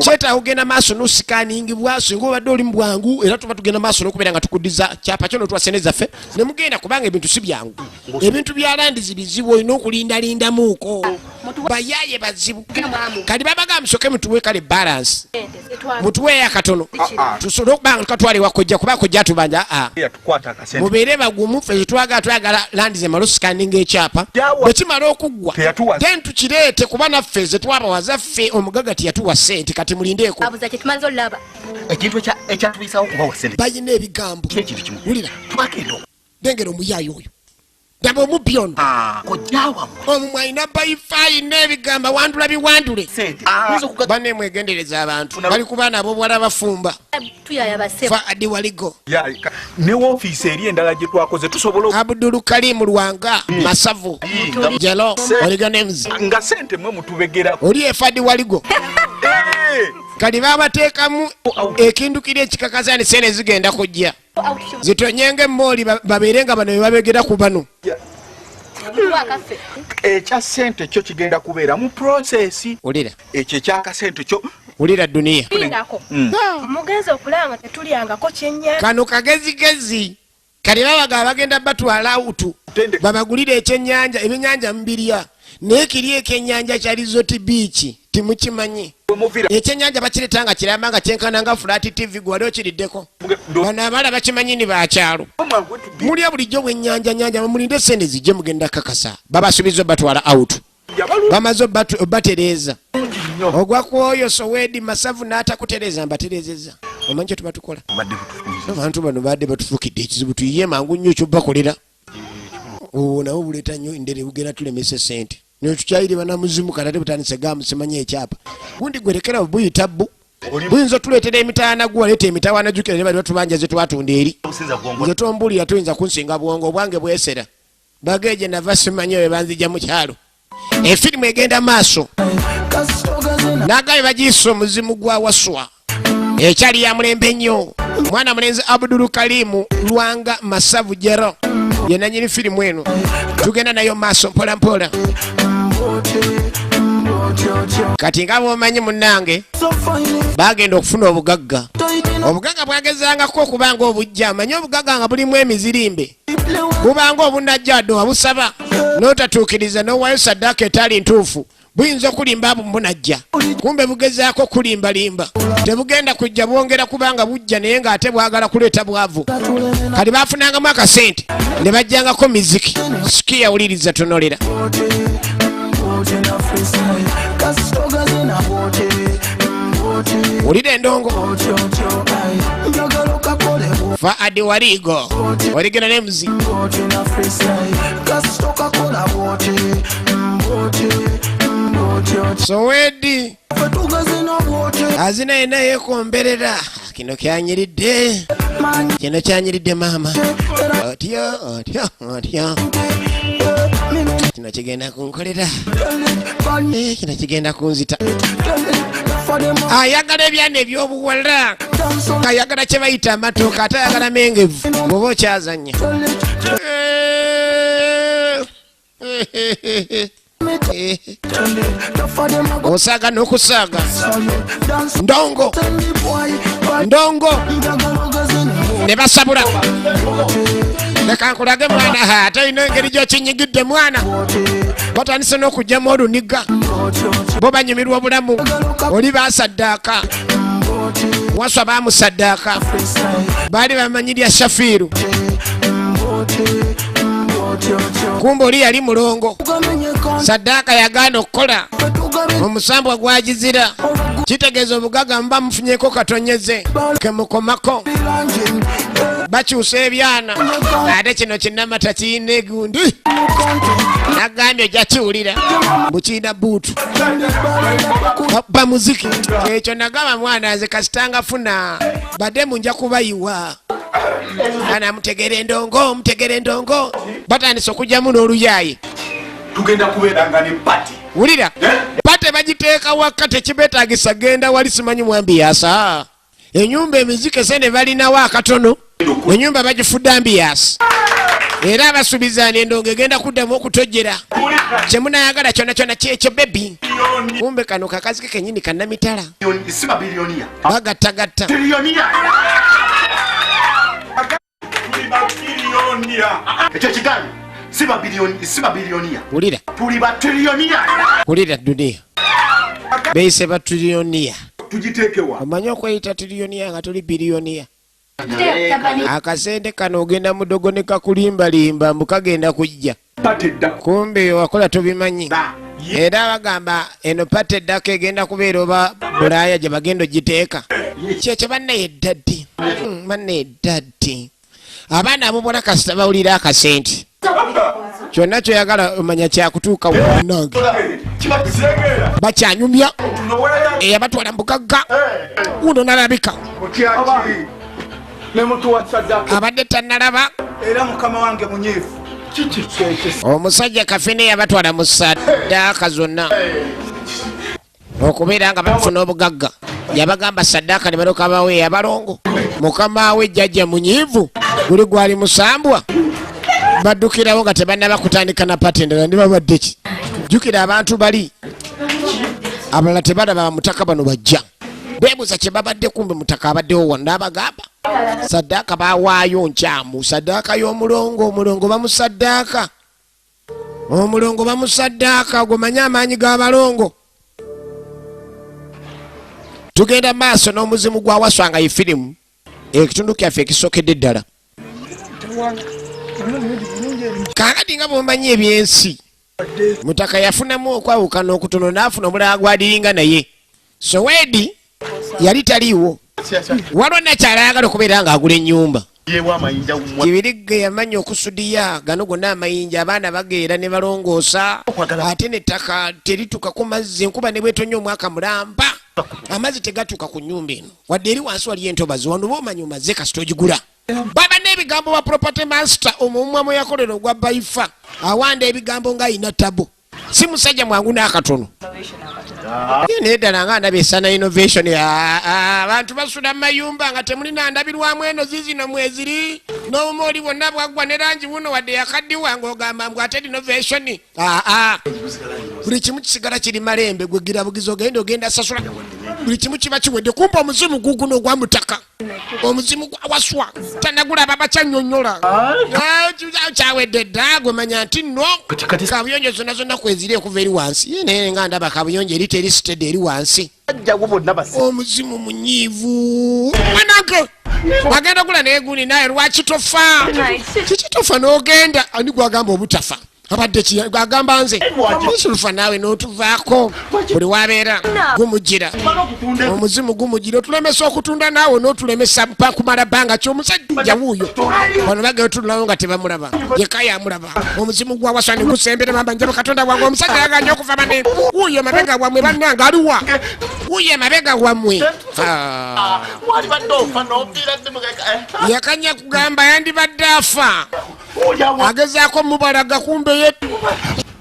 kyetaaga ogenda maaso n'osikaningibwa singa obadde oli mu bwangu era tuba tugenda maaso n'okubeera nga tukuddiza kyapa kyo n'otwasene zaffe ne mugenda kubanga ebintu si byangu ebintu bya landizi bizibu olina okulindalindamuuko bayaaye bazibu kati babagamba musoke mutuwe kale balansi mutuweeyo akatono tusobole okubanga tukatwala ewakojja kuba kojja tubanja mubeere bagumu ffe twagala landizi emala osikaninga ekyapa bwe kimala okuggwa then tukireete kuba naffe ze twabawaza ffe omugaga teyatuwa sente kati mulindeeko bayina ebigambo wulira dengera omuyaayi oyo daba omubbi ono omumwe alina bayifayi n'ebigamba wandula biwandule banemwegendereza abantu bali ku baana ab'obuwala bafumba fa adi waligo ne woofiisi eri endala gye twakoze tusobola Abdul Kalimu Lwanga Masavu Jelo Oliganems nga sente mwe mutubegerako oli efadi waligo kali babateekamu ekindukira ekikakaza ni sente zigenda kujja zitonyenge mooli babeere nga bano bebabegera ku bano ekya sente kyo kigenda kubeera mu prosesi olira ekyo ekyakasente kyo olira duniya mugenzi okulanga tetulyangako kyennyanja kano kagezigezi kali babaga bagenda batwala awutu babagulira ekyennyanja ebyennyanja mubirya naye kiri ekyennyanja kya Resort Beach timukimanyi ekyenyanja bakiretanga kirambanga kyenkananga flat tv gwali okiriddeko bano abala bakimanyi ni bakyalo mulya bulijjo bwennyanja nyanja mulinde sente zijje mugenda kakasa babasubiza batwala out bamaze batereza ogwakwoyo Sowedi Masavu n'atakutereza mbaterezeza omanyi kye tuba tukola abantu bano badde batufukidde ekizibu tuyiye mangu nnyo ekyobakolera nawo buleeta nnyo endere bugenda tulemesa sente netukyayire banamuzimu katate butandise gamusimanya ekyapa gundi gwerekera buyita bbu buyinza tuleetera emitaana guwaleeta emitawaana jukira ne bali batubanja ze twatunda eri nze tombulira tuyinza kunsinga bwongo obwange bwesera bageje nava simanyi we banzija mu kyalo efirimu egenda maaso nagaye bagiyisa omuzimu gwa waswa ekyali ya mulembe nnyo mwana mulenzi Abdul Kalimu Lwanga Masavu Jero ye nanyini firimu eno tugenda nayo maaso mpola mpola kati nga bwomanyi munnange bagenda okufuna obugagga bwagezangako okubanga obujja amanyi obugagga nga bulimu emizirimbe bubanga obunajjaddo wabusaba n'otatuukiriza n'owayo saddaaka etali ntuufu buyinza okulimba abo mbunajja kumbe bugezaako kulimbalimba tebugenda kujja bwongera kubanga bujja naye ng'ate bwagala kuleeta bwavu kati baafunangamu akasente ne bajjangako miziki sikiya wuliriza tonolera ulira endongo fa adi waligo waligena nemuzi Sowedi azina ena yekomberera kino kyanyiridde mama otya kino kigenda kunkolera kino kigenda kunzita ayagala ebyana ebyobuwala ayagala kye bayita amatooka ate ayagala mengevu bwoba okyazanya osaaga n'okusaaga ndongo ne basabula leka nkulage mwana ate olina engeri gy'okinyigidde mwana batandise n'okugyamu oluniga bo banyumirwa obulamu oli basaddaaka waswa bamusaddaaka baali bamanyi lya shafiiru kumbe oli yali mulongo saddaaka yagaana okukola omusambwa gwagizira kitegeeza obugagga muba mufunyeko katonyeze kemukomako bakyusa ebyana ate kino kinamata kiyina egundi nagambye ojja kiwulira bukiina buutu bamuziki ekyo nagamba mwana nze kasitanga funa badde munja kubayiwa ana mutegere endongo batandise okujjamu n'oluyayi tugenda kubeeranga ne pati wulira pate bagiteeka waka tekibetagisa genda wali simanyi mwambiyaasa enyumba emiziki sene balinawo akatono enyumba bagifudde ambiyasi era abasuubizani endongo egenda kuddamu okutojera kyemunayagala kyona kyekyo bebi kumbe kano kakazike kenyini kannamitala bagattagatta ekyo kigambo siba biliyoniya wulira tuli batiriyoniya wulira duniya beeyise batiriyoniya tugiteekewa omanyi okweyita tiriyoniya nga tuli biliyoniya akasente kano ogenda mudogo ne kakulimbalimba mbukagenda kujja kumbe wakola tobimanyi era bagamba eno pate eddako egenda kubeera oba bulaaya gye bagenda ogiteeka kyekyo bannayeddaddi abaana abobona kasita bawulira akasente kyonna kyoyagala omanya kyakutuuka wanange bakyanyumya eyabatwala mbugagga uno nalabika abadde tannalaba era mukama wange munyiivu omusajja kafene yabatwala mu saddaaka zonna okubeera nga bafuna obugagga yabagamba saddaaka ne balyoka bawe abalongo mukama we jjajja munyiivu guli gwali musambwa baddukirawo nga tebannaba kutandika na pati endala ndi babadde ki jjukira abantu bali abalala tebalaba mutaka bano bajja beebuuza kye babadde kumbe mutaka abaddewo wonna abagamba saddaaka bawaayo nkyamu saddaaka y'omulongo omulongo bamusaddaaka gomanye amaanyi g'abalongo tugenda maaso n'omuzimu gwa waswanga ye firimu ekitundu kyaffe ekisokedde ddala kakati nga bwomanyi ebyensi mutaka yafunamu okwawukana okutono n'afuna omulala gwadiringa naye Sowedi yali taliiwo waliwo nakyala ayagala okubeera ng'agula ennyumba kibirige yamanya okusudiya gano gonna amayinja abaana bageera ne balongoosa ate nettaka terituuka ku mazzi enkuba ne bwetonya omwaka mulamba amazzi tegatuuka ku nnyumba eno wadde eri wansi waliyo entobazi wano bomanyi omaze kasita ogigula baba n'ebigambo bwa property master omumwa mwe yakolera ogwa baifa awanda ebigambo ng'ayina tabo si musajja mwangu n'akatono naye ddala nga ndabesana innovation abantu basula mu mayumba nga temulina ndabirwamu eno zizino mweziri n'obumooli bwonna bwaggwa ne langi buno wadde yakaddiwa ng'ogamba mbw ate innovation buli kimu kisigala kiri malembe gwe gira bugizi ogenda sasula buli kimu kiba kiwedde kumpa omuzimu guguno ogwa mutaka omuzimu gwa waswa tanagula baba kyanyonyola kyawedde dda gwe manya nti nno kabuyonjo zonna zonna kweziri okuva eri wansi naye nga ndaba kabuyonjo eri terisitedde eri wansi omuzimu munyiivu manake wagenda ogula naye guni naye lwaki tofa kikitofa n'ogenda ani gwagamba obutafa abadde gwagamba nze nsulufa naawe n'otuvaako buli wabeera gumugira omuzimu gumugira otulemesa okutunda naawe n'otulemesa kumala bbanga kyomusajja wuuyo wano bagee otululawo nga tebamulaba yeka yamulaba omuzimu gwa waswa ne gusembera mamba njaba katonda wange omusajja yaganya okuva bane wuuyo mabega wammwe bannanga aliwa wuuyo mabega wammwe yakanya kugamba yandibadde afa agezaako mubalaga kumbe yetu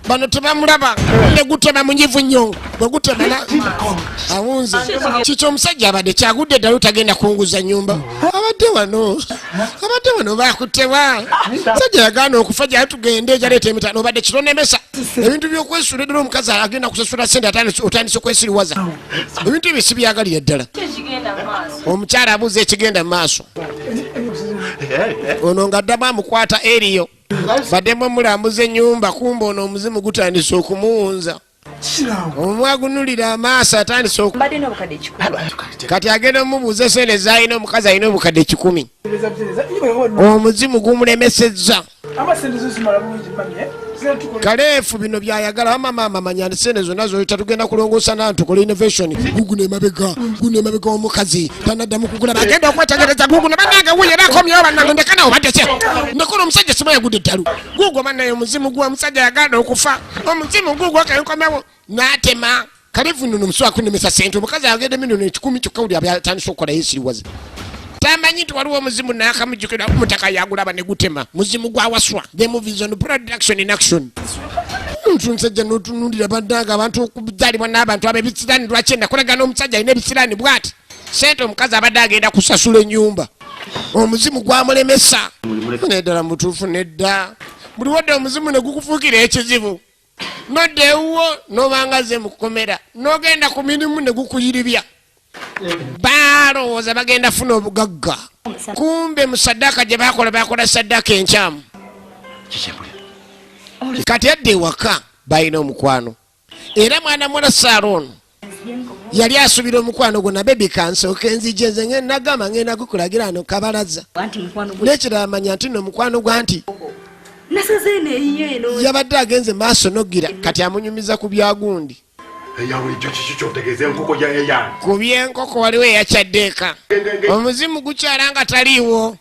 bano tebamulaba ne gutema munyivu nnyo bwe gutemana awunze kikyo omusajja abadde kyagudde ddala otagenda kunguza nnyumba abadde wano bakutewa musajja yagaana okufa gyali tugende gyaleeta emitano obadde kitonemesa ebintu by'okwesula ddala omukazi agenda kusasula sente otandise okwesiriwaza ebintu ebyo si byagalira ddala omukyala abuuza ekigenda mu maaso ono ng'addamu amukwata eriyo baddemu omulambuza ennyumba kumba ono omuzimu gutandise okumuwunza omwagunulira amaaso atandise kati agenda omubuuza esente z'alina omukazi alina obukadde 10 omuzimu gumulemesezza kaleefu bino byayagala wamamaama manya nti sente zonna zoyita tugenda kulongoosa na tukole innovation guguno emabega omukazi tanaddamu kugula bagenda okwetegereza guguno bannange wuye bakomyewo bannange ndekanawo baddese nakola omusajja sima yagudde ettalu gugwo bannaye omuzimu gwa omusajja yaganda okufa omuzimu gugwo kenkomewo n'atema kaleefu nno omusiwa akunemesa sente omukazi agende miliyoni 10 kyokka buli abyatandisa okukola yesiriwaze tamanyi nti waliwo omuzimu nakamujjukira kumutaka yagulaba ne gutema muzimu gwa waswa the movies on production in action nsajja n'otunulira bannanga abantu okuzaalibwa n'abantu ab'ebisiraani lwakyenda kolega n'omusajja alina ebisiraani bw'ati sente omukazi abadde agenda kusasula ennyumba omuzimu gwamulemesa neddala mutuufu nedda buli wadde omuzimu ne gukufuukira ekizibu nodda ewuwo n'obanga ze mukomera n'ogenda ku mirimu ne gukuyiribya balowooza bagenda funa obugagga kumbe mu saddaaka gye bakola saddaaka enkyamu kati yadde ewaka balina omukwano era mwana muwala Saaron yali asubira omukwano gwo na bebi kansooka enzija nze nagamba ngenda gukulagira ano kabalaza nekirala manya nti n'omukwano gwa nti yabadde agenze maaso nogira kati amunyumiza ku byagundi ku byenkoko waliwo eyakyaddeeka omuzimu gukyala nga taliiwo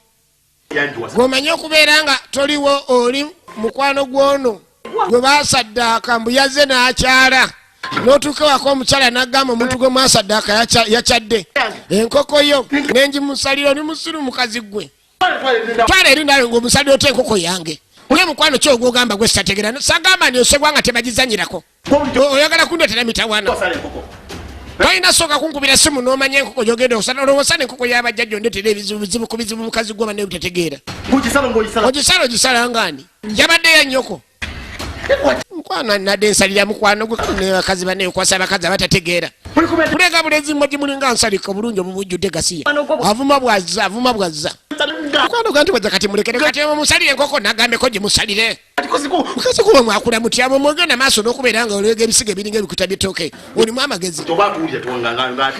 gwomanyi okubeera nga toliwo oli mukwano gwono gwe basaddaaka mbu yazze n'akyala n'otuuka wako omukyala n'agamba omuntu gwe mwasaddaaka yakyadde enkoko yo nenjimusalira oli musiru mukazi gwe twala eri nawe ng'omusalira ota enkoko yange oli mukwano ki ogwogamba gwe sitategera sagamba niosebwa nga tebagizanyirako oyagala kundetera mitawana tolina sooka kunkubira simu n'omanya enkoko gyogenda okusala olowoosa n'enkoko y'abajjajja ondetera ebizibu ku bizibu mukazi gwoba naye butategeera ogisala ogisala ngani yabadde yannyoko mukwano nadde ensalira mukwano gwe nebakazi bane okwasa abakazi abatategeera kulega bulezi mmwe gimulinga nsalika bulungi omubujjudde gasiya avuma bwazza Kwano gantu baja kati mulekere kati musalire enkoko nagambeko gye musalire. Mukazi kuba mwakula muti abo mwogenda maaso n'okubeera nga olega ebisiga ebiringa ebikuta by'ettooke. Olimu amagezi.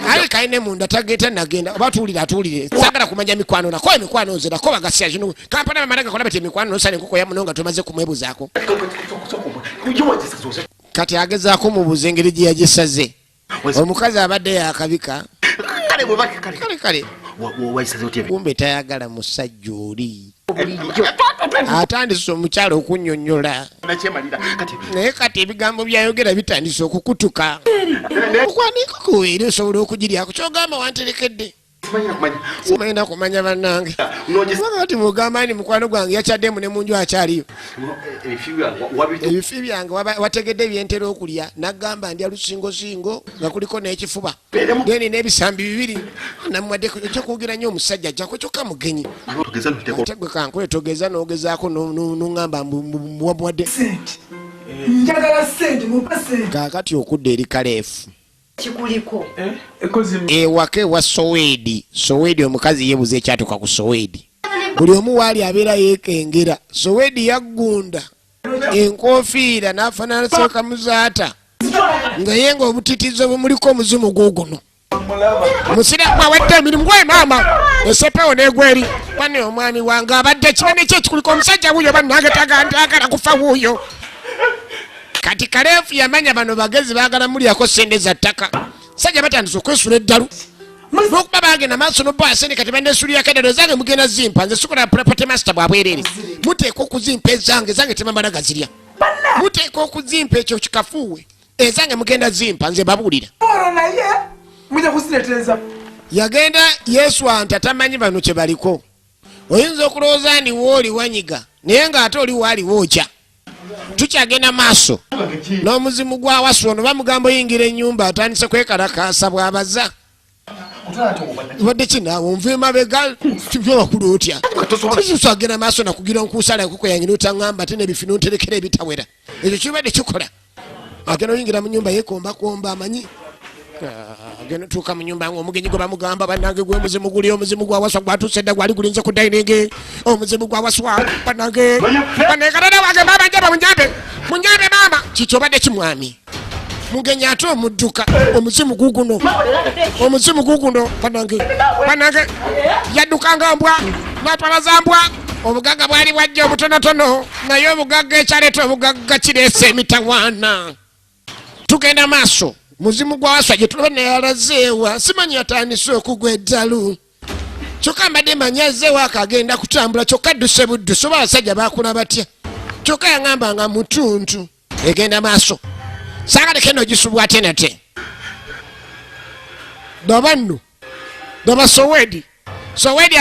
Ali kaine munda tageeta nagenda oba atuulire. Saagala kumanya mikwano nako emikwano nze nako bagasya kino. Kampala bamala gakola bati emikwano n'osala enkoko ya muno nga tomaze kumwebuzaako. Kati agezaako mubuuza engeri gye yagisaze. Omukazi abadde yakabika. Kale. Kumbe tayagala musajja oli. Atandise omukyalo okunnyonnyola. Naye kati ebigambo byayogera bitandise okukutuka. Okwanika kuweere osobola okugiryako kyogamba wanterekedde. Simanyi kumanya bannange. Kati mugamba ni mukwano gwange yakyaddemu ne munju akyaliyo. Ebifi byange wategedde byentera okulya nagamba ndya lusingosingo nga kuliko n'ekifuba. Geni n'ebisambi bibiri namwaddeko ekyokwogera nnyo omusajja ajjako kyokka mugenyi. Tegwe kankole togeza n'ogezaako n'ŋŋamba mwadde. Njagala ssente mumpa ssente. Kaakati okudda eri kaleefu. Kikuliko. Ewake wa Soweedi omukazi yeebuza ekyatuuka ku Soweedi. Buli omu waali abeera yeekengera. Soweedi yaggunda enkofiira n'afaanana sekamuzaata nga ye nga obutitizo bumuliko omuzimu guguno. Musiramu awadde emirimu gwe maama esepewo n'egweri bane omwami wange abadde kinene kye kikuliko omusajja wuuyo bannange tagantagala kufa wuuyo. Kati kaleefu yamanya bano bagezi baagala mulyako sente za ttaka. Sajja batandise okwesula eddalu. N'okuba bagenda maaso n'obba sente kati banneesulirako eddalo ezange mugenda zimpa nze sikola property master bwabwereere. Muteeka okuzimpa ezange temambala gazirya. Muteeka okuzimpa ekyo kikafuuwe. Ezange mugenda zimpa nze babuulira. Yagenda Yesu anta tamanyi bano kye baliko. Oyinza okulowooza ndi wooli wanyiga naye ng'ate oli waali wookya. Tukyagenda maaso n'omuzimu gwa Wasu ono bamugamba oyingira ennyumba atandise kwekalakaasa bw'abaza. Wadde kinaawo onve mabega byobakulu otya. Agenda maaso nakugira nkusala enkoko yange n'otaŋŋamba ate n'ebifi n'onterekera ebitawera. Ekyo kibadde kikola. Agenda oyingira mu nnyumba yeekombakomba amanyi. Agenda tuuka mu nnyumba ng'omugenyi gwe bamugamba bannange gwe omuzimu guli omuzimu gwa Waswa gwatuuse dda gwali gulinze ku dayiningi. Omuzimu gwa Waswa bannange kadada wange maama njaba munyambe maama. Kiki obadde kimwami mugenyi ate omudduka omuzimu guguno bannange yaddukanga mbwa n'atwalaza mbwa. Obugagga bwali bwajja obutonotono naye obugagga ekyaleeta obugagga kireese emitawaana. Tugenda maaso. Muzimu gwa Waswa gye tulaba neyalazeewa simanyi atandise okugwa eddalu. Kyokka mbadde manya azeewa akagenda kutambula kyokka adduse buddusi oba abasajja baakula batya. Kyokka yaŋŋamba nga mutuntu egenda maaso. Saagaleko eno gisubwa ate nate. Daba nno daba Soweedi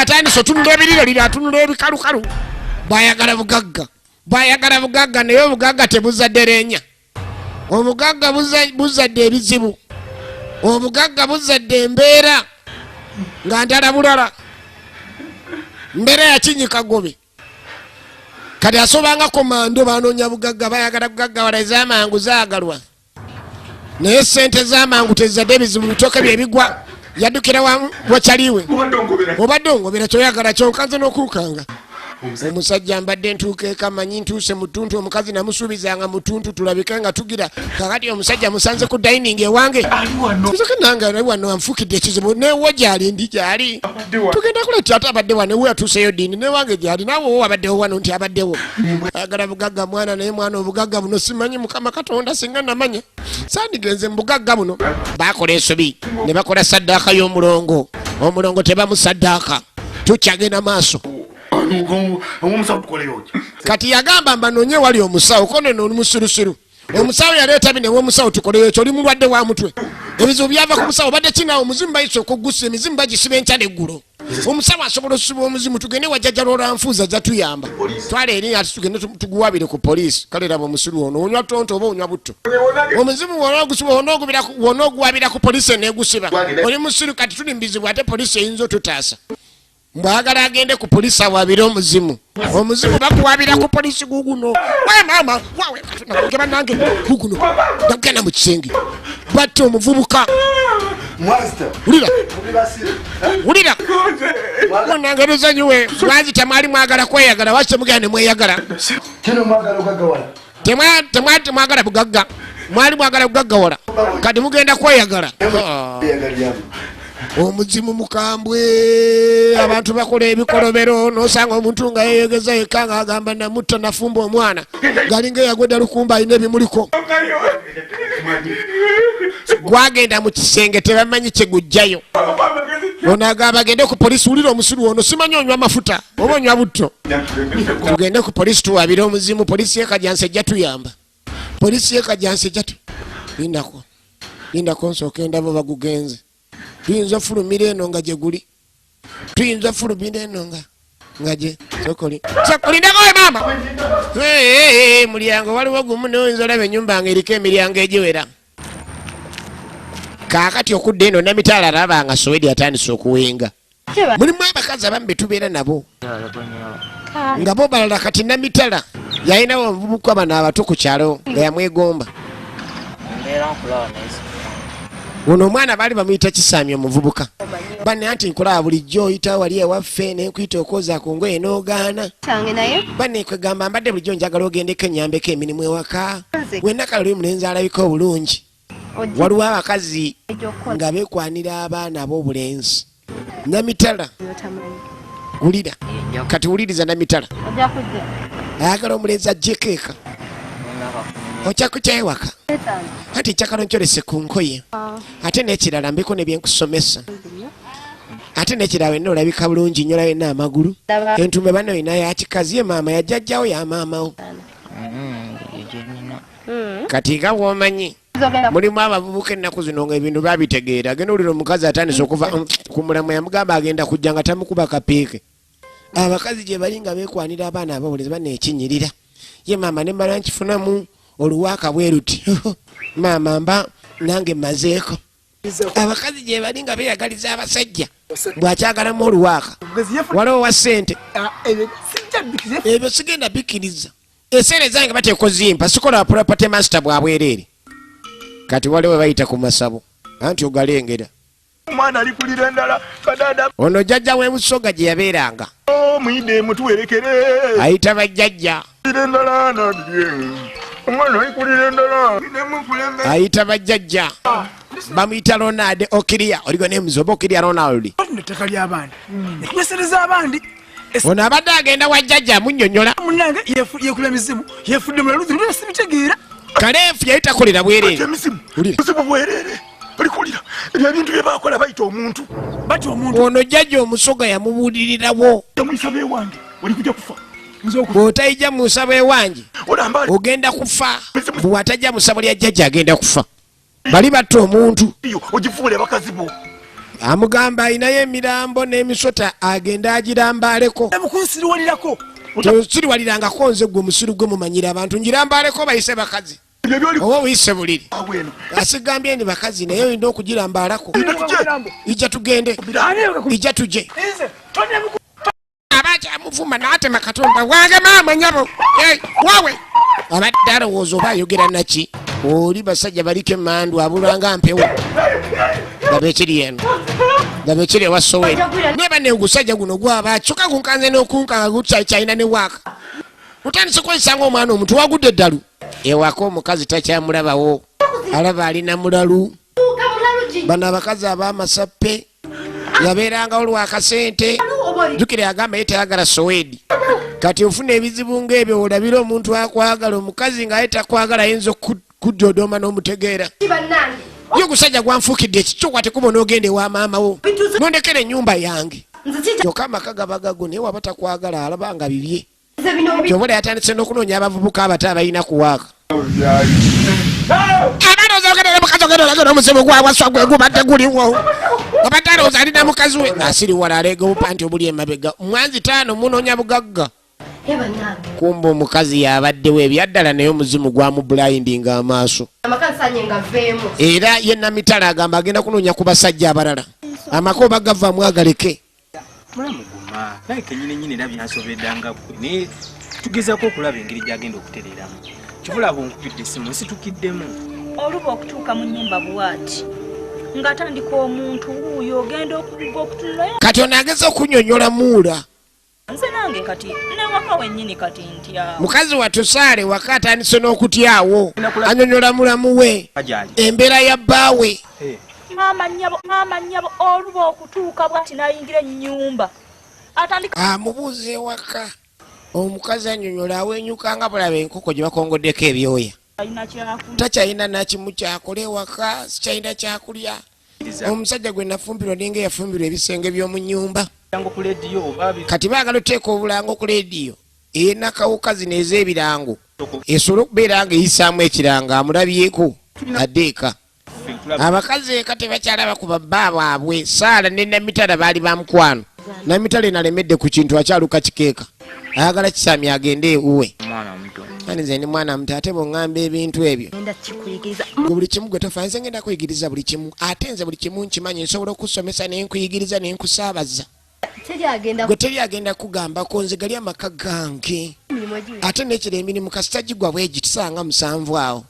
atandise otunula ebiriro liri atunula ebikalukalu. Baayagala bugagga naye obugagga tebuzadde leenya. Obugagga buzadde ebizibu. Obugagga buzadde embeera nga ndala bulala. Mbeera yakinyika gobe. Kati asobanga komando banoonya bugagga bayagala bugagga wala ez'amangu zaagalwa. Naye sente z'amangu tezadde ebizibu bitooke bye bigwa. Yaddukira wakyaliwe. Obadde ongobera kyoyagala kyonka nze n'okukanga. Omusajja mbadde ntuuka eka manyi ntuuse mutuntu omukazi namusuubizanga mutuntu tulabike nga tugira. Kakati omusajja musanze ku dining ewange. Tuseke nange ali wano anfukidde ekizibu newo gyali ndi gyali. Tugenda kuleta ate abadde wano ewe atuuseyo ddiini newange gyali naawe wo abaddewo wano nti abaddewo. Ayagala bugagga mwana naye mwana obugagga buno simanyi Mukama Katonda singa namanya. Sandigenze mu bugagga buno. Baakola ensobi ne bakola saddaaka y'omulongo. Omulongo tebamusaddaaka. Tukyagenda maaso. Kati yagamba mbanoonye wali omusawo kono no musirusiru. Omusawo yaleeta bine omusawo tukoleyo ekyo oli mulwadde wa mutwe. Ebizibu byava ku musawo badde kinaawo omuzimu bayise okugusa emizimu bagisiba enkyala eggulo. Omusawo asobola okusiba omuzimu tugende wajjajja lw'olanfuuza ajja tuyamba. Twala eri ati tugende tuguwabire ku poliisi. Kale raba omusiru ono onywa tonto oba onywa butto. Omuzimu wonoogusiba wonooguwabira ku poliisi neegusiba. Oli musiru kati tuli mbizibu ate poliisi eyinza otutaasa. Mbwagala agende ku poliisi awabire omuzimu. Omuzimu bakuwabira ku poliisi guguno. Wae maama wawe katuna bange guguno. Ndagenda mu kisenge. Batta omuvubuka wulira munangereza nyiwe mwanzi temwali mwagala kweyagala waki temugenda ne mweyagala temwagala bugagga mwali mwagala bugaggawala kati mugenda kweyagala omuzimu mukambwe abantu bakola ebikolobero nosanga omuntu nga yeyegeza yekka nga agamba namutta nafumba omwana galinga eyagwedda lukumba alina ebimuliko gwagenda mu kisenge tebamanyi kyegujjayo ono agamba agende ku polisi wulira omusiru ono simanyi onywa amafuta oba onywa butto tugende ku polisi tuwabire omuzimu polisi yekajansi ejja tuyamba polisi yekajansi ejja lindako nsooka endabo bagugenze tuyinza fulumira eno nga gye guli tuyinza fulumira eno nga gye sokolindakowe maama mulyango waliwo gumu noyinza olaba ennyumba nga eriko emiryango egiwera kaakati okudda eno namitala alabanga Sowedi atandise okuwenga mulimu abakazi abamu betubeera nabo nga bo balala kati namitala yalinawo omuvubuka bano abato ku kyalo nga yamwegomba ono omwana baali bamuyita Kisaamya omuvubuka banne anti nkulaba bulijjo oyita wali ewaffe nenkuyita okwoza ku ngoye n'ogaana banne kwegamba mbadde bulijjo njagala ogendeko ennyambeko emirimu ewaka wennakala oli mulenzi alabika obulungi waliwo abakazi nga beekwanira abaana ab'obulenzi namitala wulira kati wuliriza namitala ayagala omulenzi ajjeko eka okyakukyewaka ati kyakalo nkyolese ku nkoye ate n'ekirala mbeko nebyenkusomesa ate n'ekirala wenna olabika bulungi nyola wenna amagulu entume bano ina yakikazi ye maama yajjajjawo ya maamawo kati nga bwomanyi mulimu abavubuka ennaku zino nga ebintu babitegeera agenda olira omukazi atandise okuva ku mulamu yamugamba agenda kujja nga tamukuba kapiike abakazi gye bali nga beekwanira abaana ab'obulenzi baneekinyirira ye maama ne mmala nkifunamu oluwaaka bwe ruti maama mba nange mmazeeko abakazi gye bali nga beeyagaliza abasajja bwakyagalamu oluwaaka waliwo wa ssente ebyo sigenda bikkiriza eseere zange bateeko zimpa sikola property master bwabwereere kati waliwo bayita ku masabo anti ogalengera omwana alikulira endala kadada ono jjajja w'ebusoga gye yabeeranga muyide mutuwerekere ayita bajjajja omwana alikulira endala ayita bajjajja bamuyita Ronald Okiria oligo nemuzoba Okiria Ronald ettaka ly'abandi etumesereza abandi ono abadde agenda wajjajja amunnyonnyola munange yekula emizimu yefudde mulaluzi lulina sibitegeera kaleefu yali takolera bwereere emizimu bwereere alikulira ebyo ebintu bye bakola bayita omuntu ono jjajja omusoga yamubuulirirawo muyisaba ewange oli kujja kufa bw'otayijja mu nsabo ewange ogenda kufa bwewatajja mu ssabo lya jjajja agenda kufa bali batta omuntu ogifuule bakazi bo amugamba ayinayo emirambo n'emisota agenda agirambaleko emukunsiriwalirako tosiriwalirangako nze gwe omusiru gwe mumanyira abantu ngirambaleko bayise bakazi oba oyise buliri asigambye ndi bakazi naye olina okugirambalako ijja tugende ijja tuje abakyamuvuma n'atema katonda wange maama nyabo wawe abadde alowooza oba ayogera naki oli basajja baliko emmandu abulwanga mpewo gaba ekiri eno gaba ekiri ewa Sowedi neba negusajja guno gwaba kyokka gunkanze n'okunkanga gukyayina ne waaka utandise kwesanga omwana omuntu wagudde eddalu ewaka omukazi takyamulabawo alaba alina mulalu bano abakazi ab'amasappe yabeeranga olwakasente jukire agamba ye tayagala Sowedi kati ofuna ebizibu ng'ebyo olabira omuntu akwagala omukazi nga ye takwagala ayinza okudodoma n'omutegeera ye ogusajja gwanfuukidde ekikyokwate kuba n'ogenda ewa maamawo nondekera ennyumba yange kyokka amaka gabagago naye waba takwagala alaba nga bibye kyobola yatandise n'okunoonya abavubuka abato abalina kuwaaka abaloozaogedera mukazi ogedolagera omuzimu gwawaswa gwe gubadde guliwo abadde alowooza alina mukazi we asiriwala aleega obupanti obuli emabega mwanzi 5 munoonya bugagga kumba omukazi yabaddewo ebyaddala naye omuzimu gwamubulayindinga amaaso era ye namitala agamba agenda kunoonya ku basajja abalala amaka oba gavaamu agaleke mulamuguma naye kenyininyini era byansobeddanga gwe naye tugezaako okulaba engeri gyagenda okutereeramu kibula bwonkubidde essimu nsitukiddemu oluba okutuuka mu nnyumba bwati nga tandika omuntu wuuyo ogenda okutulayo kati onageza okunyonyola muula nze nange kati newaka wennyini kati ntya mukazi watusaale waka atandise n'okutyawo anyonyola mulamu we embeera ya bbaawe amanyabo oluba okutuuka bwati nayingira ennyumba atandika amubuuza ewaka omukazi anyonyola awenyuka nga bulaba enkoko gye bakongoddeko ebyoya takyalina nakimu kyakola ewaka sikyalina kyakulya omusajja gwe nafumbirwa ninga eyafumbirwa ebisenge by'omu nnyumba kati baagala oteeka obulango ku leediyo enakawuka zino ez'ebirango esobola okubeera nga eyisaamu ekiranga amulabyeko addeeka abakazi eka tebakyalaba ku babba baabwe saala ne namitala baali bamukwano namitala enalemedde ku kintu akyaluka kikeeka ayagala kisami agende ewuwe nze ndi mwana muto ate bw'oŋŋamba ebintu ebyo buli kimu gwe tofa nze ngenda kuyigiriza buli kimu ate nze buli kimu nkimanyi nsobola okusomesa nenkuyigiriza nenkusaabaza gwe teri agenda kugambako nze gali amaka gange ate nekira emirimu kasita gigwa bwegi tusanga 7 awo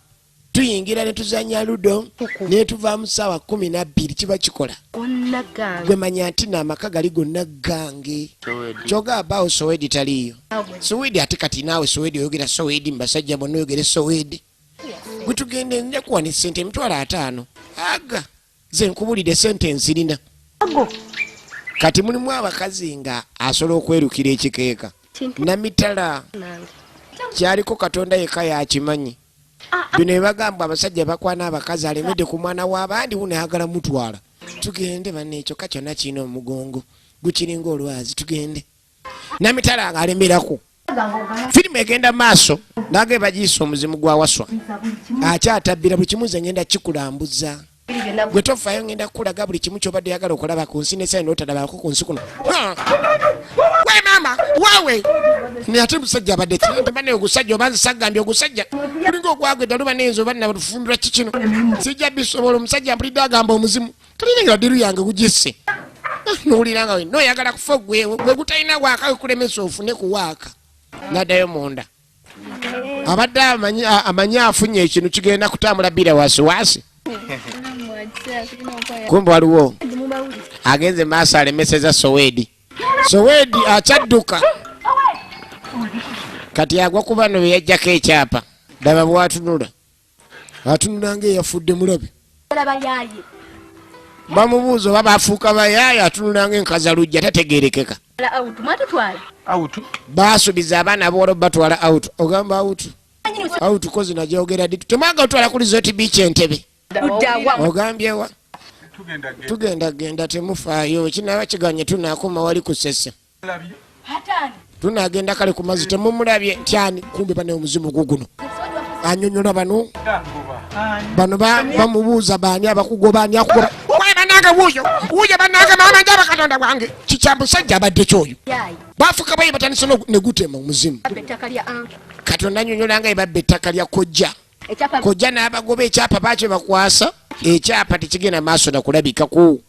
tuyingira netuzanya ludo netuvaamu ssaawa 12 kiba kikola gwe manya nti naamaka gali gonna gange kyogambaawo sowedi taliyo sowedi ate kati naawe sowedi oyogera sowedi mubasajja bonna oyogere sowedi gwe tugende nja kuwani sente emitwalo 5 aga ze nkubulire sente nsirina kati mulimu abakazi nga asobola okwerukira ekikeeka namitala kyaliko katonda yeka yakimanyi bino ebagamba abasajja bakwana abakazi alemedde ku mwana w'abandi unayagala mutwala tugende banekyo kakyonna kirina omugongo gukiringa olwazi tugende namitala nga alemerako firimu egenda maaso naga ebagiisa omuzimu gwa waswa akyatabbira buli kimu ze ngenda kikulambuza gwe tofayo ngenda kukulaga buli kimu kyobadde yagala okulaba ku nsi nesayi notalabako ku nsi kuno we mama wawe ate musajja abadde tebane ogusajja oba nzisagambye ogusajja kulinga ogwagwedda luba nayinza oba nafumbirwa kikino sijja bisobola omusajja mpulidde agamba omuzimu kalinengera diru yange gugisse nowuliranga we noyagala kufa gwewe gwe gutalina waaka kulemesa ofune kuwaaka naddayo munda abadde amanyi afunye ekintu kigenda kutambula bira wasiwasi kumbe waliwo agenze maaso alemeseza sowedi akyadduka kati agwa ku bano beyajjako ekyapa daba bwatunula atunula ngaeyafudde mulabe bamubuuza oba bafuuka bayaaya atunula ngaenkazalujja tategerekeka basubiza abaana bolo batwala out ogamba out kozi najogera ditu temwaga otwala ku resort beach Entebbe ogambyewa tugenda temufaayo kinaba kiganye tunakoma wali kusese tunagenda kale ku mazzi temumulabye ntyani kumbe bane omuzimu guguno anyonyola bano bamubuuza baani abakugoba ani akugoba bananga wuyo bananga mama njaba katonda bwange kikyambu sajja abadde kyoyo bafuka bayi batanise negutema omuzimu katonda anyonyola nga ebabba ettaka lya kojja n'abagoba ekyapa bakyo bakwasa ekyapa tekigenda maaso nakulabikaku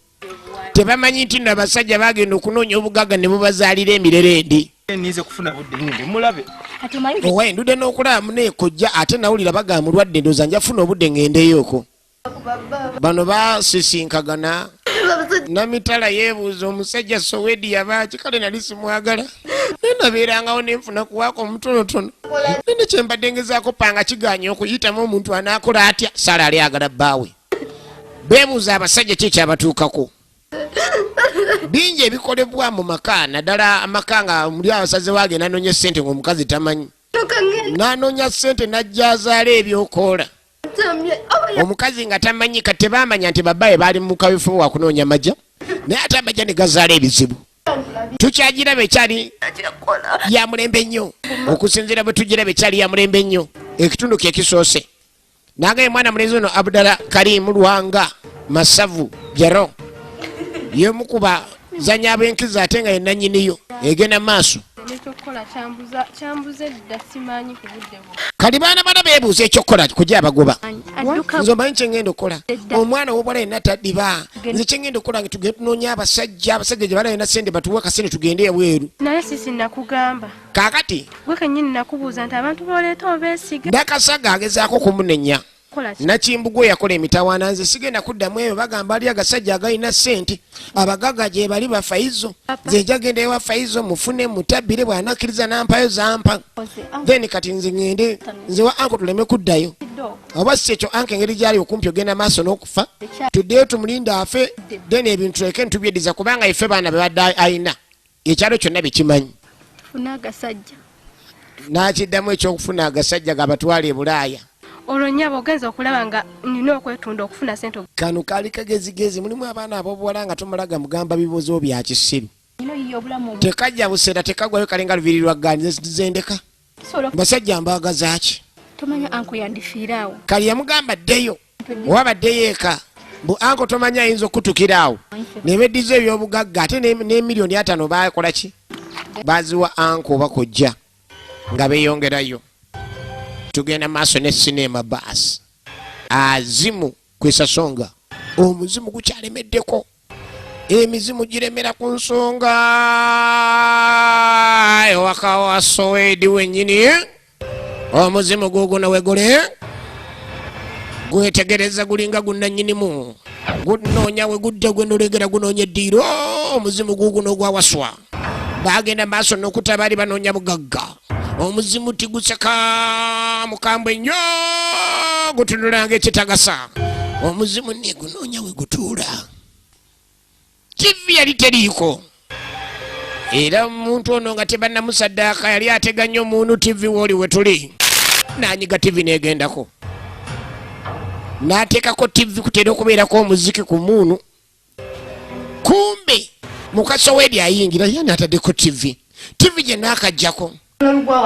tebamanyi nti nabasajja bagenda okunoonya obugaga ne bubazaalira emirerende owe ndudde n'okulaba muneekojja ate nawulira bagamba mulwadde ndoza njafuna obudde ngendeyoko bano basisinkagana namitala yeebuuza omusajja sowedi yabaki kale nali simwagala nenabeerangawo nenfuna kuwaako omutonotono nene kyembadde ngezaako panga kiganya okuyitamu omuntu anaakola atya sala ali agala bbaawe beebuuza abasajja kyekyabatuukako bingi ebikolebwa mu maka naddala amaka nga muli abasaze wagenda anoonya sente ngaomukazi tamanyi nanoonya sente najja azaala ebyokoola omukazi nga tamanyi kati tebamanya nti babbaye baali mukabifu wakunoonya majja naye ate amajja ne gazaala ebizibu tukyagiraba ekyali ya mulembe nnyo okusinziira bwe tugiraba ekyali ya mulembe nnyo ekitundu kyekisoose nangaye mwana mulenzi ono abudala karimu lwanga masavu jero yemukuba zanya ab'enkiza ate nga yenanyiniyo egenda maaso kali baana bana beebuuza ekyokukola kujja abagoba nze omanyi kyengenda okukola omwana owobwala yenna taddiba nze kyengenda okukola nga tugende tunoonya abasajja gye bala yena sente batuwe akasente tugende ebweru naye sisi nakugamba kaakati gwe kenyini nakubuuza nti abantu boleeta obeesiga ndakasaga agezaako okumunenya Nakimbugo yakola emitawaana nze sigenda kuddamu eyo bagamba ali agasajja agalina ssente abagaga gye bali bafaizo nze njagenda ewa faizo mufune mutabbire bw'anakkiriza nampayo zampa then kati nze ngende nze wa anko tuleme kuddayo oba si ekyo anko engeri gyali okumpi ogenda maaso n'okufa tuddeyo tumulinda afe then ebintu tuleke ntubyeddiza kubanga ife baana be badde ayina ekyalo kyonna bekimanyi n'akiddamu ekyokufuna agasajja gabatwala e Bulaaya olwo nnyabo ogenza okulaba nga nina okwetunda okufuna sente. Kano kaali kagezigezi mulimu abaana ab'obuwala nga tomulaga mugamba bibuuzo bya kisiru tekajja buseera tekagwayo kalenga lubiri lwa ggaani zendeka basajja mbaaga zaaki tomanya anko yandifiiraawo kali yamugamba ddeyo owabaddeyo eka bu anko tomanya ayinza okutukiraawo nebeddiza ebyobugagga ate n'emiliyoni 5 bakola ki baziwa anko oba kojja nga beeyongerayo. Tugenda maaso ne sinema baasi azimu kwesasonga omuzimu gukyalemeddeko emizimu giremera ku nsonga ewaka wa Soweidi wennyini omuzimu guguna wegole gwetegereza gulinga gunnannyinimu gunoonya we gudde gwenolegera gunoonya eddiiro omuzimu guguna ogwawaswa bagenda maaso n'okutabaali banoonya bugagga omuzimu tiguseka mukambwe nnyo gutunulanga ekitagasa omuzimu negunoonya we gutuula TV yali teriiko era omuntu ono nga tebannamusaddaaka yali ateganya omuntu TV woli we tuli nanyiga TV negendako n'ateekako TV kutera okubeerako omuziki ku muunu kumbe mukasoweedi ayingira yani ataddeko TV gye naakajjako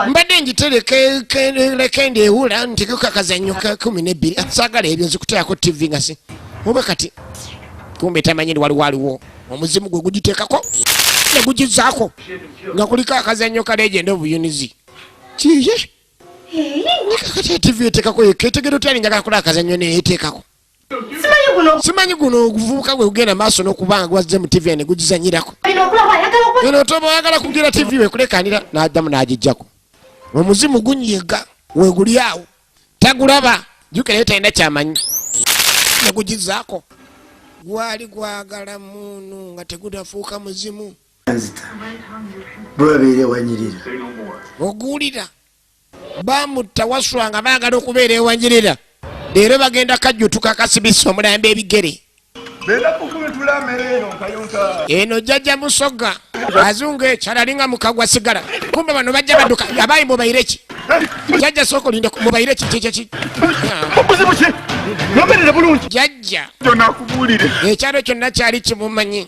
mbadde njitereke ndeewula ntekeko akazannyo ka 12 saagala ebyo nzikuteekako TV nga si oba kati kumbe tamanyiri waliwo omuzimu gwe gugiteekako ne gugizaako nga kuliko akazannyo ka Legend of Unity kiye kati TV eteekako eketegera otyali njagala kola akazannyo neeteekako simanyi guno oguvubuka gwe gugenda maaso n'okubanga gwazze mu TV ne gugizanyirako eno toba oyagala kugira TV wekulekanira n'addamu n'agijjako omuzimu gunyega weguli awo tagulaba jukira talina kyamanyi ne gugizaako gwali gwagala muunu nga tegutafuuka muzimu bwabeere wanyirira oguwulira bamutta waswa nga baagala okubeera ewanyirira leero bagenda kajjutuka kasibisa omulambo ebigere eno jjajja musoga azunga ekyala alinga mukagwa sigala kumbe bano bajja badduka abayi mubayireki jjajja sooka olinda mubayireki kyekeki jjajja ekyalo kyonna kyali kimumanyi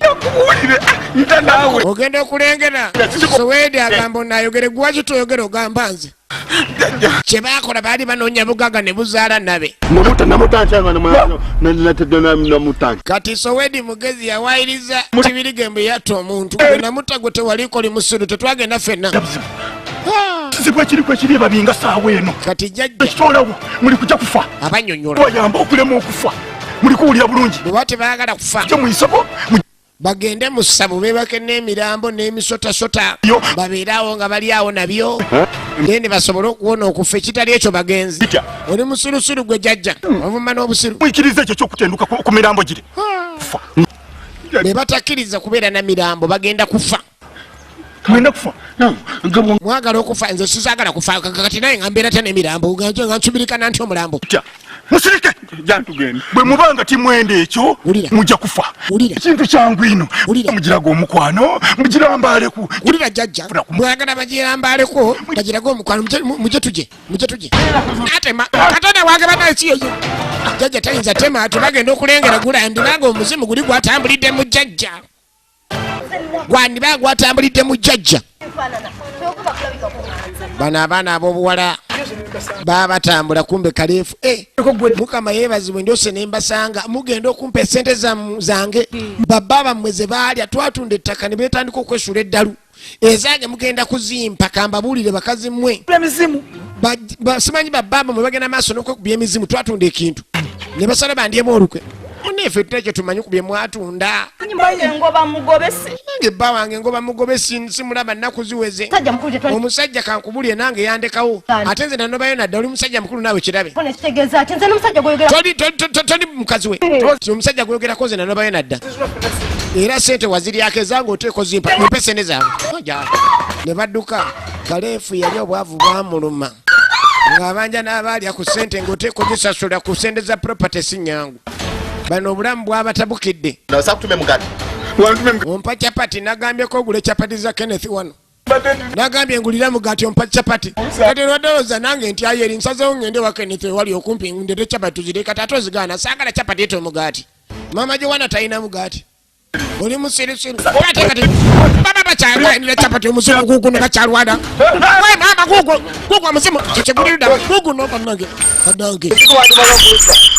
ogenda okulengera Soweidi agamba onayogere gwaki toyogere ogamba nze kyebakola baali banoonya bugaga ne buzaala nabe kati Soweidi mugezi yawayiriza kibirigembe yatta omuntu namutta gwe tewaliko li musiru tetwagenda ffenna kiri babinga saawa eno kati jjajja ekitolawo muli kujja kufa abanyonyola wayamba okulema okufa muli kuwulira bulungi bwe tebaagala kufa muyisabo bagende mu ssabo beebake n'emirambo n'emisotasota babeerawo nga bali awo nabyo gende basobole okuwona okufa ekitali ekyo bagenzi oli musirusiru gwe jjajja ovuma n'obusiru mwikiriza ekyo kyokutenduka ku mirambo giri ne batakkiriza kubeera na mirambo bagenda kufa mwenda kufa mwagala okufa nze sisaagala kufa kati naye nga mbeera tane emirambo nga nsubirikana nti omulambo musirike jantugende bwe mubanga timwenda ekyo mujja kufa ekintu kyangu ino mugiraga omukwano mugirambaaleku wulira jjajja mwagala bagirambaleko bagiraga omukwano muje tuje atema katona wagaba nakiyeyo jjajja tayinza tema tebagenda okulengera gulandibanga omuzimu guli gwatambulidde mu jjajja gwandiba gwatambulidde mu jjajja bano abaana ab'obuwala baba batambula kumbe kaleefu mukama yeebazibwe ndyose ne mbasanga mugenda okumpa esente zange babba bammwe ze baalya twatunda ettaka ne beetandika okwesula eddalu ezange mugenda kuzimpa kambabuulire bakazi mmwe simanyi babba bammwe bagenda maaso n'okwekubya emizimu twatunda ekintu ne basala bandyemu olukwe Munefe tekyo tumanyi kubye mwatunda. Mbaye ngoba mugobesi. Nange bba wange ngoba mugobesi simulaba nnaku ziweze. Omusajja kankubulye nange yandekawo. Ate nze nanobayo nadda oli musajja mukulu naawe kirabe. Kitegeeza ati nze n'omusajja gw'oyogera. Toli mukazi we. Omusajja gw'oyogerako nze nanobayo nadda. Era sente waziryako ezange oteeko zimpa mpese ne zange. Ne badduka kaleefu yali obwavu bwamuluma. Ng'abanja n'abaalya ku ssente ng'oteeko gisasula ku ssente za property si nnyangu. Bano obulamu bwabatabukidde. Ompa chapati nagambyeko ogule chapati za Kenneth wano. Nagambye ngulira mugati ompa chapati. Kati lwadowooza nange nti aye eri nsazeewo ngende wa Kenneth wali okumpi ndete chapati tuzire kati ate ozigaana saagala chapati ete omugati. Mama Jowana talina mugati. Oli musirusiru. Ate kati baba bakyagaanira chapati omuzimu gugu ne bakyalwada. We mama gugu omuzimu kyekigulirira gugu n'obanange.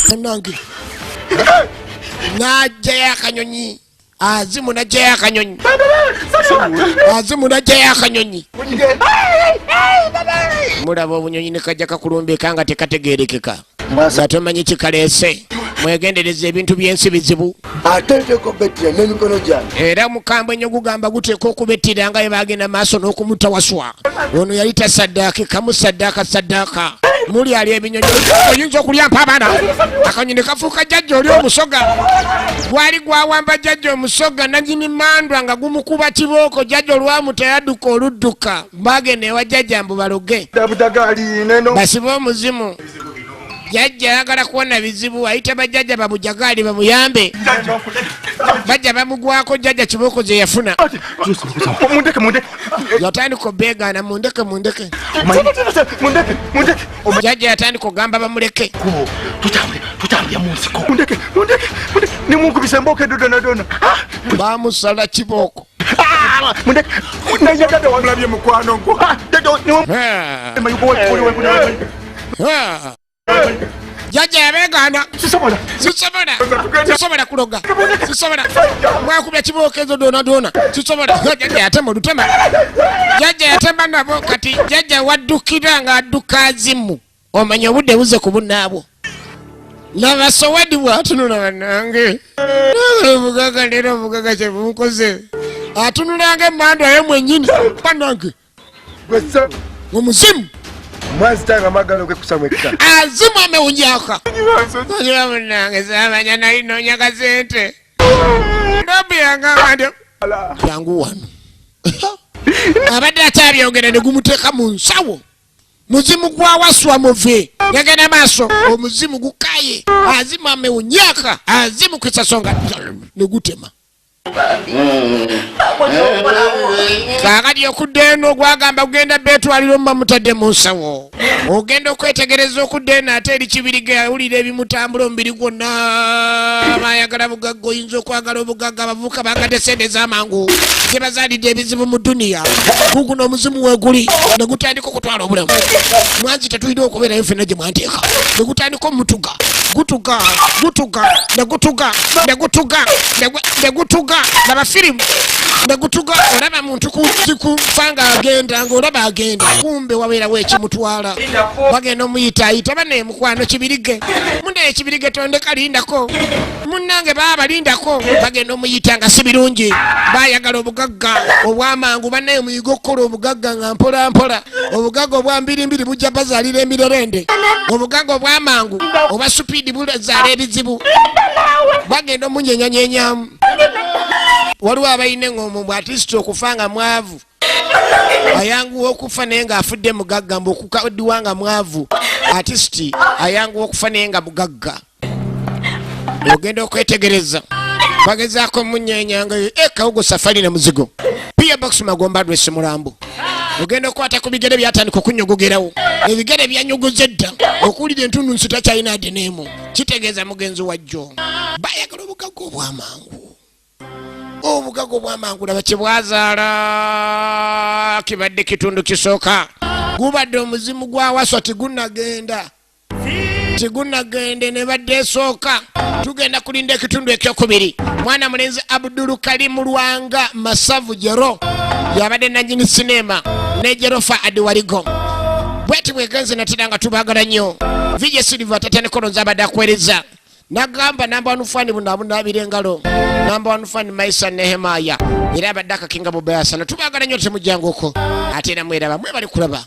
Banange. Najja akanyonyi. Azimu najja akanyonyi. Azimu najja akanyonyi. Mulaba obunyonyi ne kajja kakulumbika nga tekategeerekeka. Satomanyi kikaleese. Mwegendereza ebintu by'ensi bizibu. Ateekeko bettira n'emikono gyange. Era mukambwe nnyo gugamba guteeka okubettira nga bwe bagenda maaso n'okumutta waswa. Ono yali tasaddaaka kamu saddaaka. Muli ali ebinyonyi oyinza okulya mpa abaana. Akanyonyi kafuuka jjajja oli omusoga. Gwali gwawamba jjajja omusoga nannyini mandwa nga gumukuba kibooko jjajja olwamuta yadduka oludduka. Bagenda ewa jjajja mbu baloge. Basibe omuzimu. Jjajja ayagala kuwona bizibu ayita bajjajja bamujagaali bamuyambe. Bajja bamugwako jjajja kibooko ze yafuna. Yatandika obeegaana mundeke. Jjajja yatandika ogamba bamuleke. Tutambulya mu nsiko. Mundeke. Ne munkubisa embooka edodonadona. Bamusala kibooko. Mundeke. Nayagala wamulabye mukwano gwo. Jjajja yabeegaana. Sisobola kuloga. Mwakubya kibooko ezo doona. Sisobola. Jjajja yatema olutema. Jjajja yatema nabo kati jjajja waddukira ng'adduka azimu. Omanya obudde buze ku bunnaabwo. Laba Sowedi bw'atunula bannange. Obugaga leero obugaga kye bunkoze. Atunulanga emmandwa ye mwennyini. Bannange. Omuzimu. Mwazitanga magalo ge kusamwekita. Azimu ameunyaka. Ngira bannange samanya nali noonyaka sente. Ndobi yanga ndio. Yangu wano. Abadde atabyogera ne gumuteeka mu nsawo. Muzimu gwa waswa muve. Yagenda maaso omuzimu gukaye. Azimu ameunyaka. Azimu kisasonga ne gutema. Kakati okudda eno gwagamba kugenda beetwaliro mba mutadde mu nsawo. Ogenda okwetegereza okudda eno ate eri kibirige awulira ebimutambula omubiri gwonna. Bayagala bugagga oyinza okwagala obugagga abavubuka bagadde sente ez'amangu gye bazaalidde ebizibu mu duniya. Guguno omuzimu weeguli ne gutandika okutwala obulamu. Mwanzi tetulina okubeerayo ffenna gye mwanteeka. Ne gutandika omutuga. Gutuga. Laba firimu. Ne gutuga olaba muntu kufanga agenda ng'olaba agenda. Kumbe wabeerawo ekimutwala. Bagenda omuyita ayita bane mukwano kibirige. Munne ekibirige tondeka lindako. Munnange baba lindako. Bagenda omuyita nga si birungi. Baayagala obugagga obw'amangu banne muyiga okukola obugagga nga mpola. Obugagga obwambirimbiri bujja bazaalira emirerende. Obugagga obw'amangu oba supiidi buzaala ebizibu. Bagenda omunyenyanyenyamu. Waliwo abalina eng'omu bw'atisiti okufa nga mwavu. Ayanguwa okufa naye ng'afudde mugagga mbu okukaddiwa nga mwavu. Atisiti ayanguwa okufa naye nga mugagga. Ogenda okwetegereza. Bagezaako munyenyanga kawogo safari na muzigo. Pia box Magomba address Mulambo. Ogenda okwata ku bigere byatandika okunyogogerawo. Ebigere byanyuguza edda. Okuwulira entundu nsita kyalina adeneemu. Kitegeeza mugenzi wajjo. Bayagala obugagga obw'amangu. Obugagga obw'amangu laba kye bwazaala kibadde kitundu kisooka. Gubadde omuzimu gwa waswa tigunnagenda. Ne badde esooka. Tugenda kulinda ekitundu ekyokubiri. Mwana mulenzi Abdul Karim Lwanga Masavu Jero yabadde nannyini sinema ne Jerofa Adiwaligo. Bweti bwegenze natera nga tubagala nnyo. Vije Silva tatane kolonza abadde akwereza. nagamba namba 1 fan bunabunabira engalo namba 1 fan Maisa Nehemaya era abadde akakinga Bobayasana tubagala nnyo temujjangako ate era mweraba mwe bali kulaba